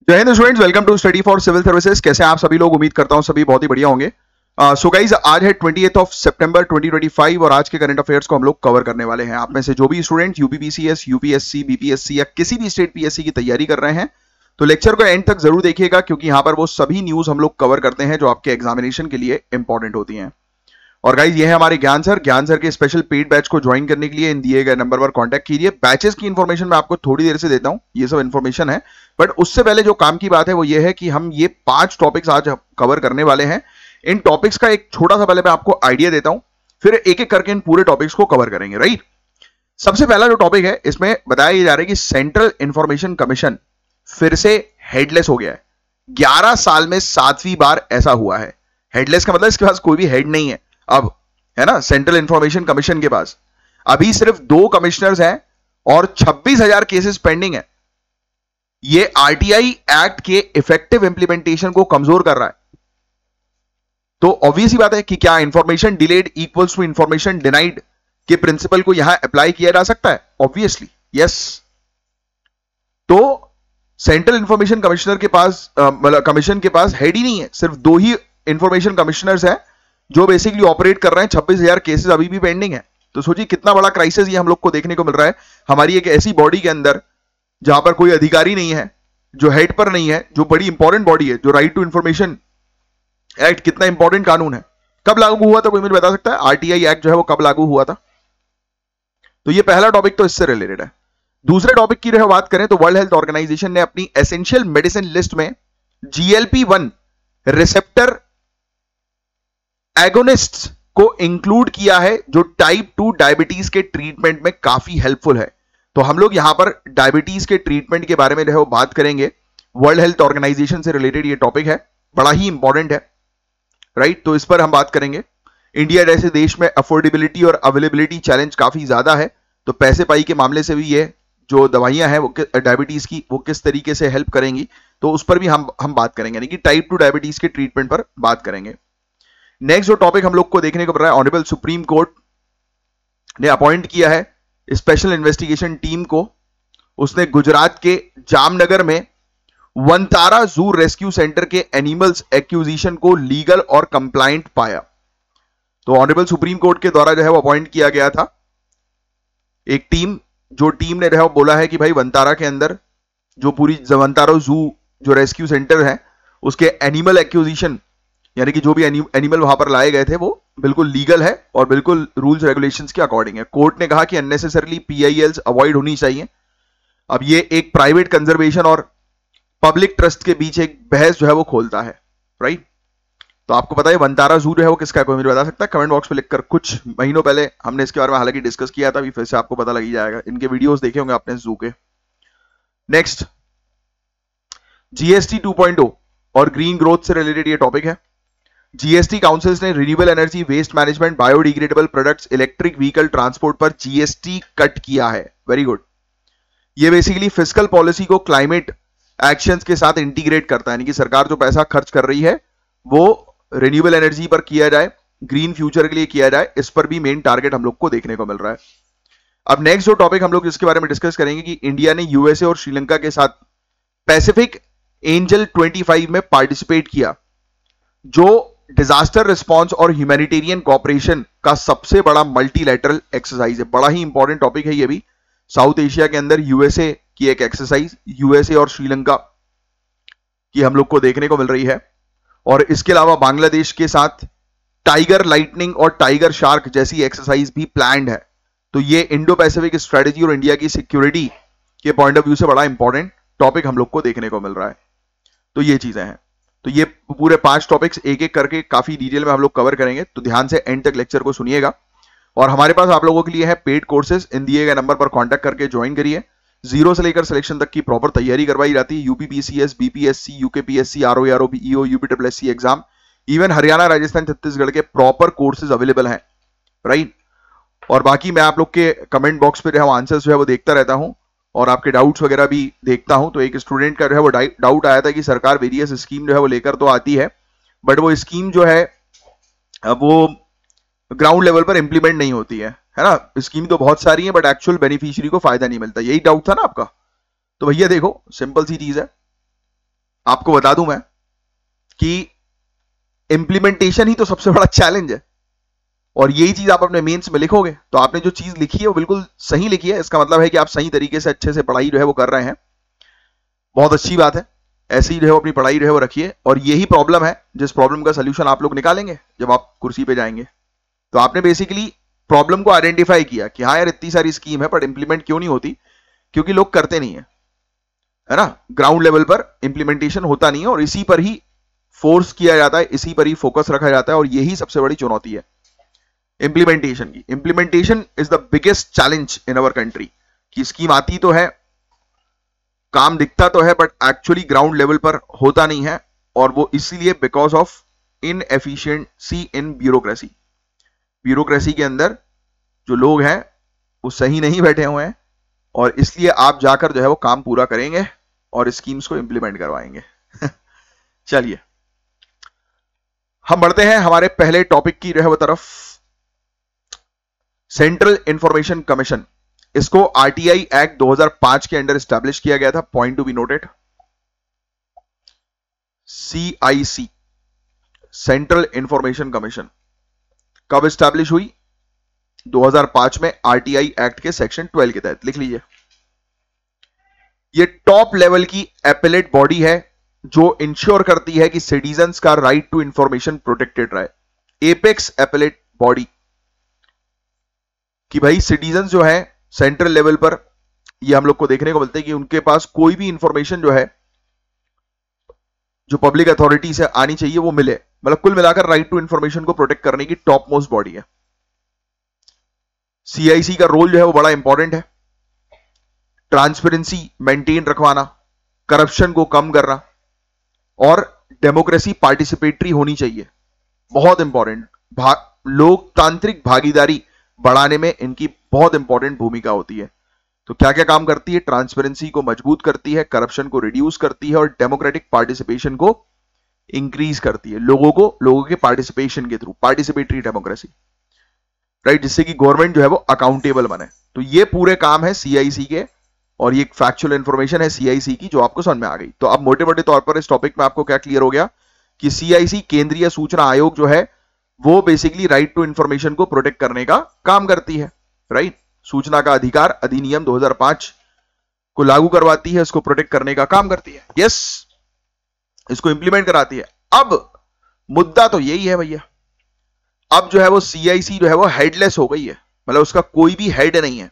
जय हिंद students, welcome to study for civil services. कैसे हैं आप सभी लोग? उम्मीद करता हूं सभी बहुत ही बढ़िया होंगे। सो गाइज, आज है 28 सितंबर 2025 और आज के करंट अफेयर्स को हम लोग कवर करने वाले हैं। आप में से जो भी स्टूडेंट यूपीपीसीएस, यूपीएससी, बीपीएससी या किसी भी स्टेट पीएससी की तैयारी कर रहे हैं तो लेक्चर को एंड तक जरूर देखिएगा, क्योंकि यहाँ पर वो सभी न्यूज हम लोग कवर करते हैं जो आपके एग्जामिनेशन के लिए इंपॉर्टेंट होती हैं। और गाइज, ये है हमारे ज्ञान सर के स्पेशल पेड बैच को ज्वाइन करने के लिए इन दिए गए नंबर पर कांटेक्ट कीजिए। बैचेस की इंफॉर्मेशन मैं आपको थोड़ी देर से देता हूं, ये सब इंफॉर्मेशन है, बट उससे पहले जो काम की बात है वो ये है कि हम ये 5 टॉपिक्स आज कवर करने वाले हैं। इन टॉपिक्स का एक छोटा सा पहले मैं आपको आइडिया देता हूं, फिर एक एक करके इन पूरे टॉपिक्स को कवर करेंगे। राइट, सबसे पहला जो टॉपिक है इसमें बताया जा रहा है कि सेंट्रल इंफॉर्मेशन कमीशन फिर से हेडलेस हो गया है। 11 साल में 7वीं बार ऐसा हुआ है। हेडलेस का मतलब इसके पास कोई भी हेड नहीं है अब, है ना। सेंट्रल इंफॉर्मेशन कमीशन के पास अभी सिर्फ 2 कमिश्नर्स हैं और 26,000 केसेस पेंडिंग है। ये आरटीआई एक्ट के इफेक्टिव इंप्लीमेंटेशन को कमजोर कर रहा है। तो ऑब्वियस ही बात है कि क्या information delayed equals to information denied के प्रिंसिपल को यहां अप्लाई किया जा सकता है? Obviously yes. तो सेंट्रल इंफॉर्मेशन कमिश्नर के पास कमीशन के पास हेड ही नहीं है, सिर्फ 2 ही इंफॉर्मेशन कमिश्नर्स हैं जो बेसिकली ऑपरेट कर रहे हैं। 26,000 केसेस अभी भी पेंडिंग है। तो सोचिए कितना बड़ा क्राइसिस ये हम लोग को देखने को मिल रहा है हमारी एक ऐसी बॉडी के अंदर जहां पर कोई अधिकारी नहीं है, जो हेड पर नहीं है, जो बड़ी इंपॉर्टेंट बॉडी है। जो राइट टू इंफॉर्मेशन एक्ट कितना इंपॉर्टेंट कानून है, कब लागू हुआ था कोई मुझे बता सकता है? आरटीआई एक्ट जो है वो कब लागू हुआ था? तो ये पहला टॉपिक तो इससे रिलेटेड है। दूसरे टॉपिक की जो बात करें तो वर्ल्ड हेल्थ ऑर्गेनाइजेशन ने अपनी एसेंशियल मेडिसिन लिस्ट में GLP-1 रिसेप्टर एगोनिस्ट्स को इंक्लूड किया है, जो टाइप 2 डायबिटीज के ट्रीटमेंट में काफी हेल्पफुल है। तो हम लोग यहां पर डायबिटीज के ट्रीटमेंट के बारे में जो बात करेंगे। वर्ल्ड हेल्थ ऑर्गेनाइजेशन से रिलेटेड ये टॉपिक है, बड़ा ही इंपॉर्टेंट है। राइट, तो इस पर हम बात करेंगे। इंडिया जैसे देश में अफोर्डेबिलिटी और अवेलेबिलिटी चैलेंज काफी ज्यादा है, तो पैसे पाई के मामले से भी ये जो दवाइयां हैं वो डायबिटीज की वो किस तरीके से हेल्प करेंगी, तो उस पर भी हम बात करेंगे, यानी कि टाइप 2 डायबिटीज के ट्रीटमेंट पर बात करेंगे। नेक्स्ट जो टॉपिक हम लोग को देखने को मिल रहा है, ऑनरेबल सुप्रीम कोर्ट ने अपॉइंट किया है स्पेशल इन्वेस्टिगेशन टीम को। उसने गुजरात के जामनगर में वंतारा जू रेस्क्यू सेंटर के एनिमल्स एक्विजिशन को लीगल और कंप्लायंट पाया। तो ऑनरेबल सुप्रीम कोर्ट के द्वारा जो है वो अपॉइंट किया गया था एक टीम, जो टीम ने जो है बोला है कि भाई वंतारा के अंदर जो पूरी वंतारा जू जो रेस्क्यू सेंटर है उसके एनिमल एक्विजिशन, यानी कि जो भी एनिमल वहां पर लाए गए थे वो बिल्कुल लीगल है और बिल्कुल रूल्स रेगुलेशंस के अकॉर्डिंग है। कोर्ट ने कहा कि अननेसेसरली PILs अवॉइड होनी चाहिए। अब ये एक प्राइवेट कंजर्वेशन और पब्लिक ट्रस्ट के बीच एक बहस जो है वो खोलता है। राइट, तो आपको पता है वंतारा जू जो है वो किसका है? कोई मुझे बता सकता है? कमेंट बॉक्स में लिखकर। कुछ महीनों पहले हमने इसके बारे में हालांकि डिस्कस किया था, अभी फिर से आपको पता लग ही जाएगा, इनके वीडियोस देखे होंगे आपने जू के। नेक्स्ट, GST 2.0 और ग्रीन ग्रोथ से रिलेटेड ये टॉपिक है। GST काउंसिल्स ने renewable energy, waste management, biodegradable products, electric vehicle transport पर GST कट किया है। Very good. ये बेसिकली फिस्कल पॉलिसी को क्लाइमेट एक्शंस के साथ इंटीग्रेट करता है, यानी कि सरकार जो पैसा खर्च कर रही है वो रिन्यूएबल एनर्जी पर किया जाए, ग्रीन फ्यूचर के लिए किया जाए। इस पर भी मेन टारगेट हम लोग को देखने को मिल रहा है। अब नेक्स्ट जो टॉपिक हम लोग जिसके बारे में डिस्कस करेंगे कि इंडिया ने USA और श्रीलंका के साथ पैसिफिक एंजल 25 में पार्टिसिपेट किया, जो डिजास्टर रिस्पांस और ह्यूमैनिटेरियन कोऑपरेशन का सबसे बड़ा मल्टीलैटरल एक्सरसाइज है। बड़ा ही इंपॉर्टेंट टॉपिक है ये भी। साउथ एशिया के अंदर USA की एक एक्सरसाइज, USA और श्रीलंका की हम लोग को देखने को मिल रही है। और इसके अलावा बांग्लादेश के साथ टाइगर लाइटनिंग और टाइगर शार्क जैसी एक्सरसाइज भी प्लान्ड है। तो ये इंडो पैसिफिक स्ट्रेटेजी और इंडिया की सिक्योरिटी के पॉइंट ऑफ व्यू से बड़ा इंपॉर्टेंट टॉपिक हम लोग को देखने को मिल रहा है। तो ये चीजें हैं। तो ये पूरे 5 टॉपिक्स एक एक करके काफी डिटेल में हम लोग कवर करेंगे, तो ध्यान से एंड तक लेक्चर को सुनिएगा। और हमारे पास आप लोगों के लिए है पेड कोर्सेज, इन दिए गए नंबर पर कांटेक्ट करके ज्वाइन करिए। 0 से लेकर सिलेक्शन तक की प्रॉपर तैयारी करवाई जाती है। UPPCS, BPSC, UKPSC, ROE, BEO, UPSSC exam, even Haryana, Rajasthan, Chhattisgarh के प्रॉपर कोर्सेज अवेलेबल हैं। राइट, और बाकी मैं आप लोग के कमेंट बॉक्स पे जो है आंसर्स जो है वो देखता रहता हूं और आपके डाउट्स वगैरह भी देखता हूं। तो एक स्टूडेंट का जो है वो डाउट आया था कि सरकार वेरियस स्कीम जो है वो लेकर तो आती है, बट वो स्कीम जो है वो ग्राउंड लेवल पर इंप्लीमेंट नहीं होती है ना। स्कीम तो बहुत सारी है बट एक्चुअल बेनिफिशियरी को फायदा नहीं मिलता। यही डाउट था ना आपका? तो भैया देखो, सिंपल सी चीज है, आपको बता दूं मैं कि इंप्लीमेंटेशन ही तो सबसे बड़ा चैलेंज है, और यही चीज आप अपने मेंस में लिखोगे तो आपने जो चीज लिखी है वो बिल्कुल सही लिखी है, इसका मतलब है कि आप सही तरीके से अच्छे से पढ़ाई जो है वो कर रहे हैं। बहुत अच्छी बात है, ऐसे ही जो है अपनी पढ़ाई जो है वो रखिए, और यही प्रॉब्लम है जिस प्रॉब्लम का सोल्यूशन आप लोग निकालेंगे जब आप कुर्सी पे जाएंगे। तो आपने बेसिकली प्रॉब्लम को आइडेंटिफाई किया कि हाँ यार इतनी सारी स्कीम है बट इंप्लीमेंट क्यों नहीं होती, क्योंकि लोग करते नहीं है ना, ग्राउंड लेवल पर इंप्लीमेंटेशन होता नहीं है, और इसी पर ही फोर्स किया जाता है, इसी पर ही फोकस रखा जाता है, और यही सबसे बड़ी चुनौती है इंप्लीमेंटेशन की। Implementation is the biggest challenge in our country, कि स्कीम आती तो है, काम दिखता तो है, बट एक्चुअली ग्राउंड लेवल पर होता नहीं है, और वो इसीलिए because of inefficiency in bureaucracy. Bureaucracy के अंदर जो लोग हैं वो सही नहीं बैठे हुए हैं, और इसलिए आप जाकर जो है वो काम पूरा करेंगे और स्कीम्स को इंप्लीमेंट करवाएंगे। चलिए हम बढ़ते हैं हमारे पहले टॉपिक की जो है वो तरफ, सेंट्रल इंफॉर्मेशन कमीशन। इसको आरटीआई एक्ट 2005 के अंडर एस्टैब्लिश किया गया था, point to be noted. CIC, central information commission, कब एस्टैब्लिश हुई? 2005 में, आरटीआई एक्ट के सेक्शन 12 के तहत। लिख लीजिए, ये टॉप लेवल की एपेलेट बॉडी है जो इंश्योर करती है कि सिटीजन्स का राइट टू इंफॉर्मेशन प्रोटेक्टेड रहे। एपेक्स एपेलेट बॉडी, कि भाई सिटीजन्स जो है सेंट्रल लेवल पर, ये हम लोग को देखने को मिलता है कि उनके पास कोई भी इंफॉर्मेशन जो है जो पब्लिक अथॉरिटी से आनी चाहिए वो मिले। मतलब कुल मिलाकर राइट टू इंफॉर्मेशन को प्रोटेक्ट करने की टॉप मोस्ट बॉडी है। सीआईसी का रोल जो है वो बड़ा इंपॉर्टेंट है, ट्रांसपेरेंसी मेंटेन रखवाना, करप्शन को कम करना, और डेमोक्रेसी पार्टिसिपेटरी होनी चाहिए, बहुत इंपॉर्टेंट। लोकतांत्रिक भागीदारी बढ़ाने में इनकी बहुत इंपॉर्टेंट भूमिका होती है। तो क्या क्या काम करती है? ट्रांसपेरेंसी को मजबूत करती है, करप्शन को रिड्यूस करती है, और डेमोक्रेटिक पार्टिसिपेशन को इंक्रीज करती है, लोगों के पार्टिसिपेशन के थ्रू, पार्टिसिपेटरी डेमोक्रेसी, राइट, जिससे कि गवर्नमेंट जो है वो अकाउंटेबल बने। तो ये पूरे काम है सीआईसी के, और ये एक फैक्चुअल इंफॉर्मेशन है सीआईसी की जो आपको समझ में आ गई। तो अब मोटे मोटे तौर पर इस टॉपिक में आपको क्या क्लियर हो गया कि सीआईसी, केंद्रीय सूचना आयोग जो है वो बेसिकली राइट टू इंफॉर्मेशन को प्रोटेक्ट करने का काम करती है, राइट। सूचना का अधिकार अधिनियम 2005 को लागू करवाती है, इसको प्रोटेक्ट करने का काम करती है, यस, इसको इंप्लीमेंट कराती है। अब मुद्दा तो यही है भैया, अब जो है वो सीआईसी जो है वो हेडलेस हो गई है, मतलब उसका कोई भी हेड नहीं है।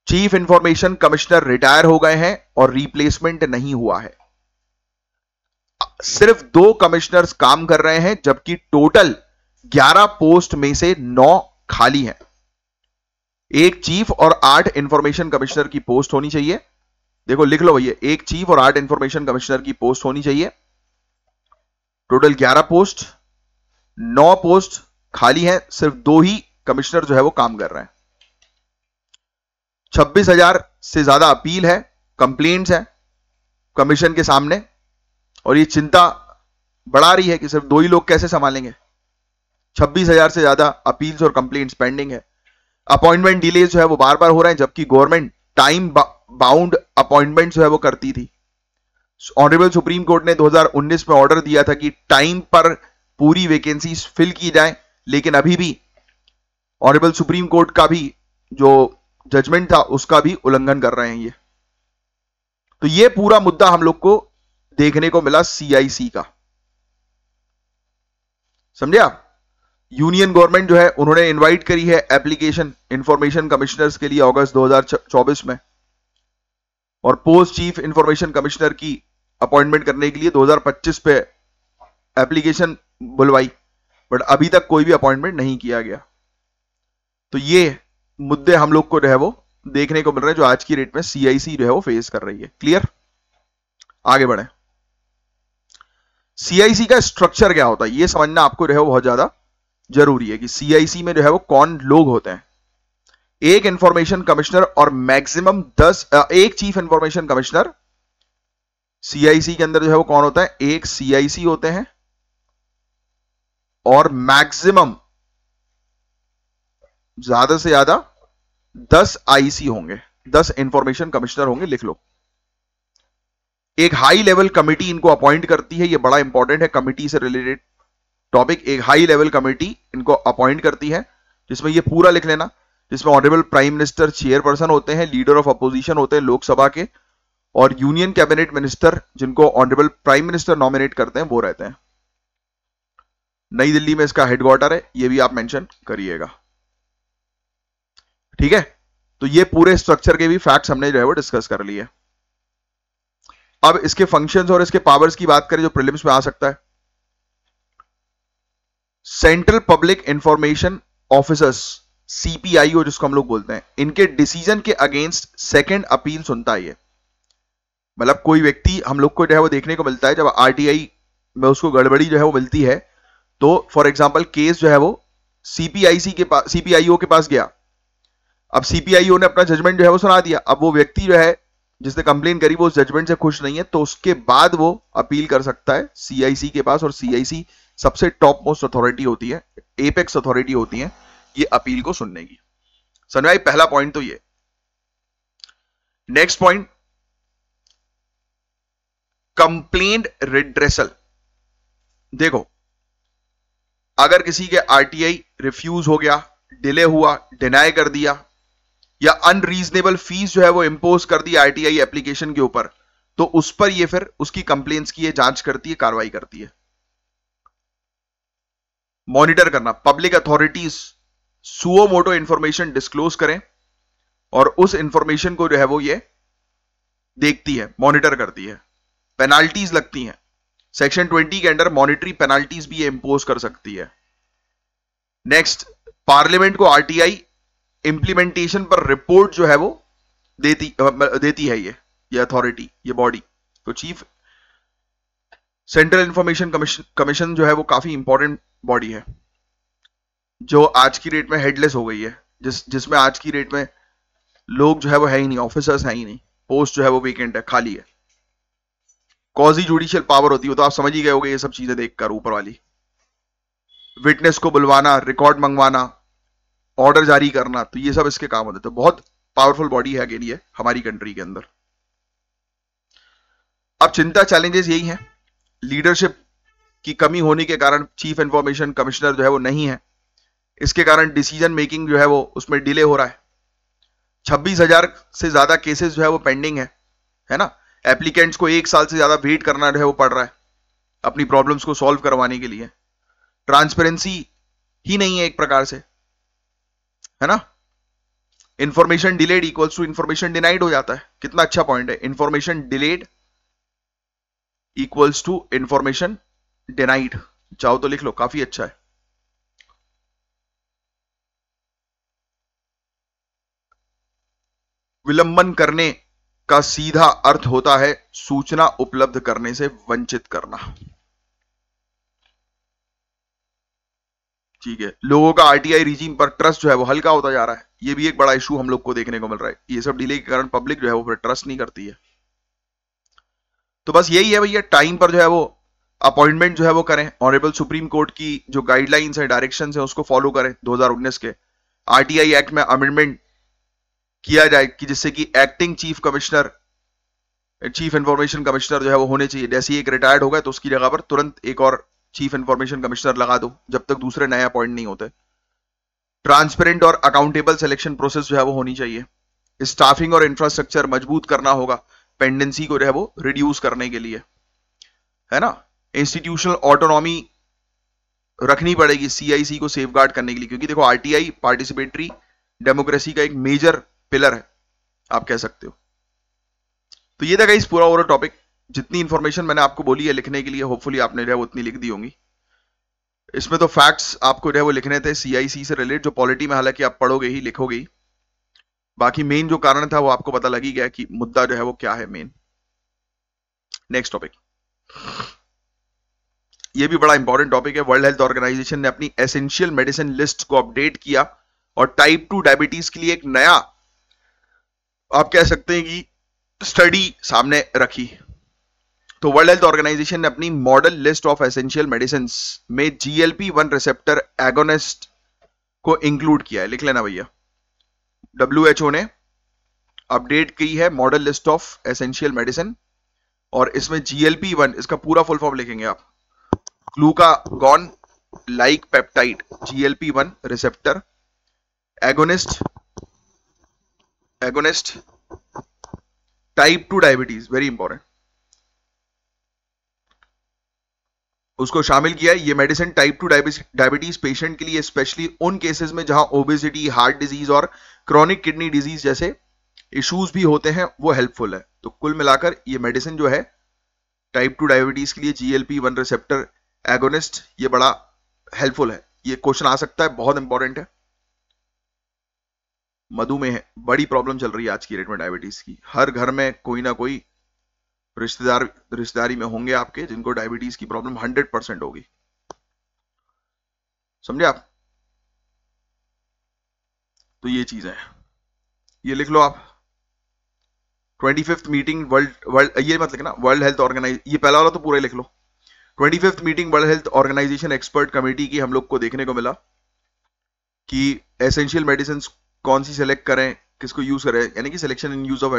चीफ इंफॉर्मेशन कमिश्नर रिटायर हो गए हैं और रिप्लेसमेंट नहीं हुआ है। सिर्फ 2 कमिश्नर्स काम कर रहे हैं, जबकि टोटल 11 पोस्ट में से 9 खाली हैं। एक चीफ और 8 इंफॉर्मेशन कमिश्नर की पोस्ट होनी चाहिए। देखो लिख लो भैया, एक चीफ और 8 इंफॉर्मेशन कमिश्नर की पोस्ट होनी चाहिए। टोटल 11 पोस्ट, 9 पोस्ट खाली हैं, सिर्फ 2 ही कमिश्नर जो है वो काम कर रहे हैं। 26,000 से ज्यादा अपील है, कंप्लेंट्स है कमीशन के सामने, और ये चिंता बढ़ा रही है कि सिर्फ 2 ही लोग कैसे संभालेंगे। 26,000 से ज्यादा अपील्स और कंप्लेंट्स पेंडिंग है। अपॉइंटमेंट डिलेज जो है वो बार बार हो रहे हैं, जबकि गवर्नमेंट टाइम बाउंड अपॉइंटमेंट जो है वो करती थी। ऑनरेबल सुप्रीम कोर्ट ने 2019 में ऑर्डर दिया था कि टाइम पर पूरी वैकेंसीज फिल की जाए, लेकिन अभी भी ऑनरेबल सुप्रीम कोर्ट का भी जो जजमेंट था उसका भी उल्लंघन कर रहे हैं ये। तो ये पूरा मुद्दा हम लोग को देखने को मिला सीआईसी का, समझे आप। यूनियन गवर्नमेंट जो है उन्होंने इनवाइट करी है एप्लीकेशन इंफॉर्मेशन कमिश्नर्स के लिए अगस्त 2024 में, और पोस्ट चीफ इंफॉर्मेशन कमिश्नर की अपॉइंटमेंट करने के लिए 2025 पे एप्लीकेशन बुलवाई, बट अभी तक कोई भी अपॉइंटमेंट नहीं किया गया। तो ये मुद्दे हम लोग को जो है वो देखने को मिल रहे हैं जो आज की डेट में सीआईसी जो है वो फेस कर रही है। क्लियर, आगे बढ़े। सीआईसी का स्ट्रक्चर क्या होता है ये समझना आपको जो है वो बहुत ज्यादा जरूरी है कि सीआईसी में जो है वो कौन लोग होते हैं। एक इंफॉर्मेशन कमिश्नर और मैक्सिमम 10, एक चीफ इंफॉर्मेशन कमिश्नर। सीआईसी के अंदर जो है वो कौन होता है? एक सीआईसी होते हैं, और मैक्सिमम ज्यादा से ज्यादा 10 आईसी होंगे, 10 इंफॉर्मेशन कमिश्नर होंगे, लिख लो। एक हाई लेवल कमिटी इनको अपॉइंट करती है, ये बड़ा इंपॉर्टेंट है, कमिटी से रिलेटेड टॉपिक। एक हाई लेवल कमिटी इनको अपॉइंट करती है, जिसमें ये पूरा लिख लेना, जिसमें ऑनरेबल प्राइम मिनिस्टर चेयरपर्सन होते हैं, लीडर ऑफ अपोजिशन होते हैं लोकसभा के, और यूनियन कैबिनेट मिनिस्टर जिनको ऑनरेबल प्राइम मिनिस्टर नॉमिनेट करते हैं वो रहते हैं। नई दिल्ली में इसका हेडक्वार्टर है, ये भी आप मेंशन करिएगा, ठीक है। तो ये पूरे स्ट्रक्चर के भी फैक्ट्स हमने जो है वो डिस्कस कर लिए। अब इसके फंक्शंस और इसके पावर्स की बात करें जो प्रीलिम्स में आ सकता है। सेंट्रल पब्लिक इंफॉर्मेशन ऑफिसर्स, सीपीआईओ जिसको हम लोग बोलते हैं, इनके डिसीजन के अगेंस्ट सेकंड अपील सुनता है ये। मतलब कोई व्यक्ति हम लोग को जो है वो देखने को मिलता है जब आरटीआई में उसको गड़बड़ी जो है वो मिलती है, तो फॉर एग्जांपल केस जो है वो सीपीआईओ के पास गया। अब सीपीआईओ ने अपना जजमेंट जो है वो सुना दिया। अब वो व्यक्ति जो है जिसने कंप्लेन करी वो उस जजमेंट से खुश नहीं है, तो उसके बाद वो अपील कर सकता है सीआईसी के पास, और सीआईसी सबसे टॉप मोस्ट अथॉरिटी होती है, एपेक्स अथॉरिटी होती है ये अपील को सुनने की। समझ में आई? पहला पॉइंट तो ये। Next point, complaint redressal. देखो, अगर किसी के आरटीआई रिफ्यूज हो गया, डिले हुआ, डिनाई कर दिया, या अनरीजनेबल फीस जो है वो इंपोज कर दी आरटीआई एप्लीकेशन के ऊपर, तो उस पर ये फिर उसकी कंप्लेंट्स की जांच करती है, कार्रवाई करती है। मॉनिटर करना, public authorities suo motu information disclose करें और उस इंफॉर्मेशन को जो है वो ये देखती है, मॉनिटर करती है। पेनाल्टीज लगती हैं, सेक्शन 20 के अंडर मॉनिटरी पेनाल्टीज भी ये इंपोज कर सकती है। नेक्स्ट, पार्लियामेंट को आरटीआई इंप्लीमेंटेशन पर रिपोर्ट जो है वो देती है ये अथॉरिटी, ये बॉडी। तो चीफ सेंट्रल इंफॉर्मेशन कमीशन जो है वो काफी इंपॉर्टेंट बॉडी है, जो आज की डेट में हेडलेस हो गई है, जिसमें आज की डेट में लोग जो है वो है ही नहीं, ऑफिसर्स है ही नहीं, पोस्ट जो है वो वेकेंट है, खाली है। कॉजी जुडिशियल पावर होती है, तो आप समझ ही गए होंगे ये सब चीजें देखकर, ऊपर वाली। विटनेस को बुलवाना, रिकॉर्ड मंगवाना, ऑर्डर जारी करना, तो ये सब इसके काम होते हैं। तो बहुत पावरफुल बॉडी है के लिए हमारी कंट्री के अंदर। अब चिंता, चैलेंजेस यही हैं, लीडरशिप की कमी होने के कारण चीफ इंफॉर्मेशन कमिश्नर जो है वो नहीं है, इसके कारण डिसीजन मेकिंग जो है वो उसमें डिले हो रहा है। 26,000 से ज्यादा केसेस जो है वो पेंडिंग है ना। एप्लीकेंट्स को 1 साल से ज्यादा वेट करना जो है वो पड़ रहा है अपनी प्रॉब्लम्स को सॉल्व करवाने के लिए। ट्रांसपेरेंसी ही नहीं है एक प्रकार से, है ना। Information delayed equals to information denied हो जाता है। कितना अच्छा पॉइंट है, information delayed equals to information denied. चाहो तो लिख लो, काफी अच्छा है। विलंबन करने का सीधा अर्थ होता है सूचना उपलब्ध करने से वंचित करना। ठीक है, लोगों का आरटीआई रिजीम पर ट्रस्ट जो है वो हल्का होता जा रहा है, ये भी एक बड़ा इशू हम लोग को देखने को मिल रहा है। ये सब डिले के कारण पब्लिक जो है वो फिर ट्रस्ट नहीं करती है। तो बस यही है भैया, टाइम पर जो है वो अपॉइंटमेंट जो है वो करें, ऑनरेबल सुप्रीम कोर्ट की जो गाइडलाइंस है, डायरेक्शंस है, उसको फॉलो करें। 2019 के आरटीआई एक्ट में अमेंडमेंट किया जाए कि जिससे कि acting chief commissioner, chief information commissioner जो है वो होने चाहिए। जैसे ही एक रिटायर्ड होगा तो उसकी जगह पर तुरंत एक और चीफ इंफॉर्मेशन कमिश्नर लगा दो जब तक दूसरे नए अपॉइंट नहीं होते। ट्रांसपेरेंट और अकाउंटेबल सिलेक्शन प्रोसेस जो है वो होनी चाहिए। स्टाफिंग और इंफ्रास्ट्रक्चर मजबूत करना होगा पेंडेंसी को जो है वो रिड्यूस करने के लिए, है ना। इंस्टीट्यूशनल ऑटोनॉमी रखनी पड़ेगी सीआईसी को सेफगार्ड करने के लिए, क्योंकि देखो आरटीआई पार्टिसिपेटरी डेमोक्रेसी का एक मेजर पिलर है, आप कह सकते हो। तो ये था गाइस पूरा ओवरऑल टॉपिक। जितनी इंफॉर्मेशन मैंने आपको बोली है लिखने के लिए, होपफुली आपने जो है वो उतनी लिख दी होंगी। इसमें तो फैक्ट्स आपको जो है वो लिखने थे सीआईसी से रिलेटेड, जो पॉलिटी में हालांकि आप पढ़ोगे ही, लिखोगे ही। बाकी मेन जो कारण था वो आपको पता लग ही गया कि मुद्दा जो है वो क्या है मेन। नेक्स्ट टॉपिक, ये भी बड़ा इंपॉर्टेंट टॉपिक है। वर्ल्ड हेल्थ ऑर्गेनाइजेशन ने अपनी एसेंशियल मेडिसिन लिस्ट को अपडेट किया और टाइप 2 डायबिटीज के लिए एक नया, आप कह सकते हैं कि स्टडी सामने रखी। तो वर्ल्ड हेल्थ ऑर्गेनाइजेशन ने अपनी model list of essential medicine में GLP-1 रिसेप्टर एगोनिस्ट को इंक्लूड किया है। लिख लेना भैया, WHO ने अपडेट की है model list of essential medicine और इसमें GLP-1 इसका पूरा फुल फॉर्म लिखेंगे आप, glucagon like peptide GLP-1 receptor agonist type 2 diabetes, very important, उसको शामिल किया है। ये मेडिसिन टाइप 2 डायबिटीज पेशेंट के लिए, स्पेशली उन केसेस में जहां ओबेसिटी, हार्ट डिजीज और क्रॉनिक किडनी डिजीज जैसे इश्यूज भी होते हैं, वो हेल्पफुल है। तो कुल मिलाकर ये मेडिसिन जो है टाइप 2 डायबिटीज के लिए GLP-1 रिसेप्टर एगोनिस्ट, ये बड़ा हेल्पफुल है। ये क्वेश्चन आ सकता है, बहुत इंपॉर्टेंट है। मधुमेह बड़ी प्रॉब्लम चल रही है आज की डेट में डायबिटीज की, हर घर में कोई ना कोई रिश्तेदारी में होंगे आपके जिनको डायबिटीज की प्रॉब्लम 100% होगी, समझे आप। तो ये चीजें हैं, ये लिख लो आप। 25th मीटिंग वर्ल्ड ये मत लिखना, वर्ल्ड हेल्थ ऑर्गेनाइज, ये पहला वाला तो पूरा ही लिख लो। 25th meeting world health organisation expert committee की हम लोग को देखने को मिला कि एसेंशियल मेडिसिन कौन सी सेलेक्ट करें, किसको यूज करें, यानी कि selection in use of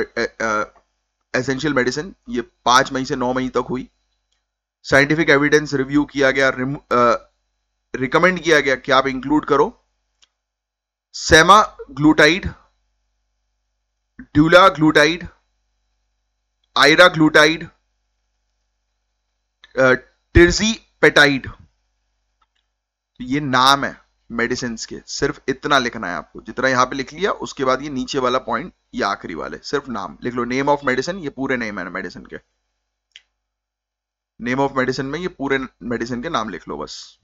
essential medicine, ये 5 मई से 9 मई तक हुई। साइंटिफिक एविडेंस रिव्यू किया गया, रिकमेंड किया गया कि आप इंक्लूड करो सेमाग्लूटाइड, ड्यूलाग्लूटाइड, आयराग्लूटाइड, टिर्जीपेटाइड, ये नाम है मेडिसिन के, सिर्फ इतना लिखना है आपको, जितना यहां पे लिख लिया उसके बाद ये नीचे वाला पॉइंट, ये आखिरी वाले सिर्फ नाम लिख लो। नेम ऑफ मेडिसिन, ये पूरे नेम है मेडिसिन के, नेम ऑफ मेडिसिन में ये पूरे मेडिसिन के नाम लिख लो बस,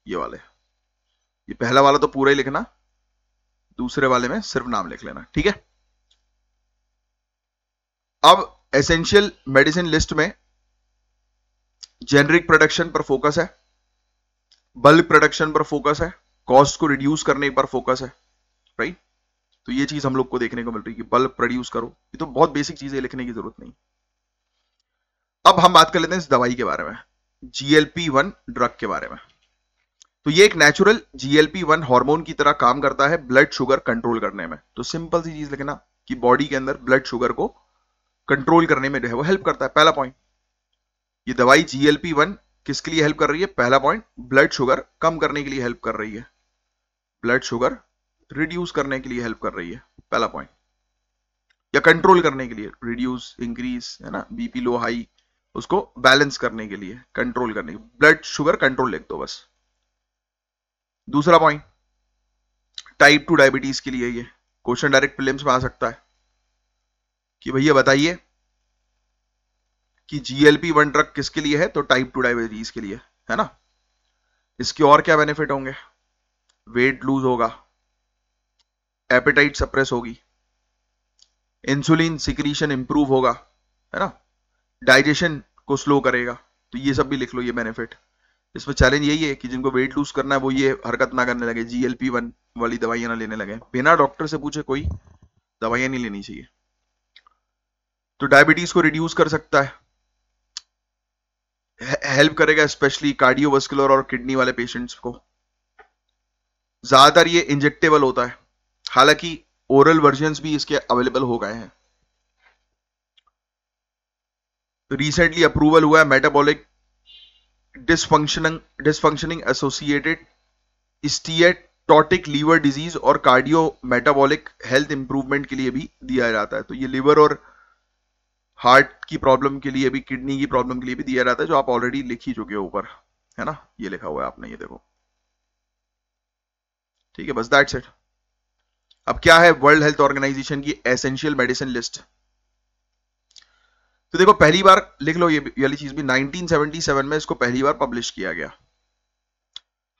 ये वाले, ये पहला वाला तो पूरा ही लिखना, दूसरे वाले में सिर्फ नाम लिख लेना, ठीक है। अब एसेंशियल मेडिसिन लिस्ट में जेनरिक प्रोडक्शन पर फोकस है, बल्क प्रोडक्शन पर फोकस है, कॉस्ट को रिड्यूस करने पर फोकस है, राइट। तो ये चीज हम लोग को देखने को मिल रही है कि बल्क प्रोड्यूस करो, ये तो बहुत बेसिक चीज है, लिखने की जरूरत नहीं। अब हम बात कर लेते हैं इस दवाई के बारे में, GLP-1 ड्रग के बारे में। तो ये एक नेचुरल GLP-1 हार्मोन की तरह काम करता है ब्लड शुगर कंट्रोल करने में। तो सिंपल सी चीज लिखना कि बॉडी के अंदर ब्लड शुगर को कंट्रोल करने में जो है वो हेल्प करता है, पहला पॉइंट। ये दवाई GLP-1 किसके लिए हेल्प कर रही है, पहला पॉइंट, ब्लड शुगर कम करने के लिए हेल्प कर रही है, ब्लड शुगर रिड्यूस करने के लिए हेल्प कर रही है, पहला पॉइंट, या कंट्रोल करने के लिए, रिड्यूस, इंक्रीज, है ना, बीपी लो हाई, उसको बैलेंस करने के लिए, कंट्रोल करने के लिए, ब्लड शुगर कंट्रोल लिख दो बस। दूसरा पॉइंट, टाइप 2 डायबिटीज के लिए, ये क्वेश्चन डायरेक्ट प्रीलिम्स में आ सकता है कि भैया बताइए कि GLP-1 ड्रग किसके लिए है, तो टाइप 2 डायबिटीज के लिए, है ना। इसके और क्या बेनिफिट होंगे, वेट लूज होगा, एपेटाइट सप्रेस होगी, इंसुलिन सिक्रीशन इंप्रूव होगा, है ना, डाइजेशन को स्लो करेगा, तो ये सब भी लिख लो, ये बेनिफिट। इसमें चैलेंज यही है कि जिनको वेट लूज करना है वो ये हरकत ना करने लगे, GLP-1 वाली दवाइयां ना लेने लगे, बिना डॉक्टर से पूछे कोई दवाइयां नहीं लेनी चाहिए। तो डायबिटीज को रिड्यूस कर सकता है, हेल्प करेगा स्पेशली कार्डियोवास्कुलर और किडनी वाले पेशेंट्स को। ज्यादातर ये इंजेक्टेबल होता है, हालांकि ओरल वर्जन्स भी इसके अवेलेबल हो गए हैं। रिसेंटली अप्रूवल हुआ है metabolic dysfunctioning associated steatotic liver disease और कार्डियो मेटाबॉलिक हेल्थ इंप्रूवमेंट के लिए भी दिया जाता है। तो ये लिवर और हार्ट की प्रॉब्लम के लिए भी, किडनी की प्रॉब्लम के लिए भी दिया जाता है, जो आप ऑलरेडी लिख ही चुके हो ऊपर, है ना, ये लिखा हुआ है आपने, ये देखो, ठीक है, बस दैट्स इट। अब क्या है वर्ल्ड हेल्थ ऑर्गेनाइजेशन की एसेंशियल मेडिसिन लिस्ट। तो देखो पहली बार लिख लो ये वाली चीज भी, 1977 में इसको पहली बार पब्लिश किया गया।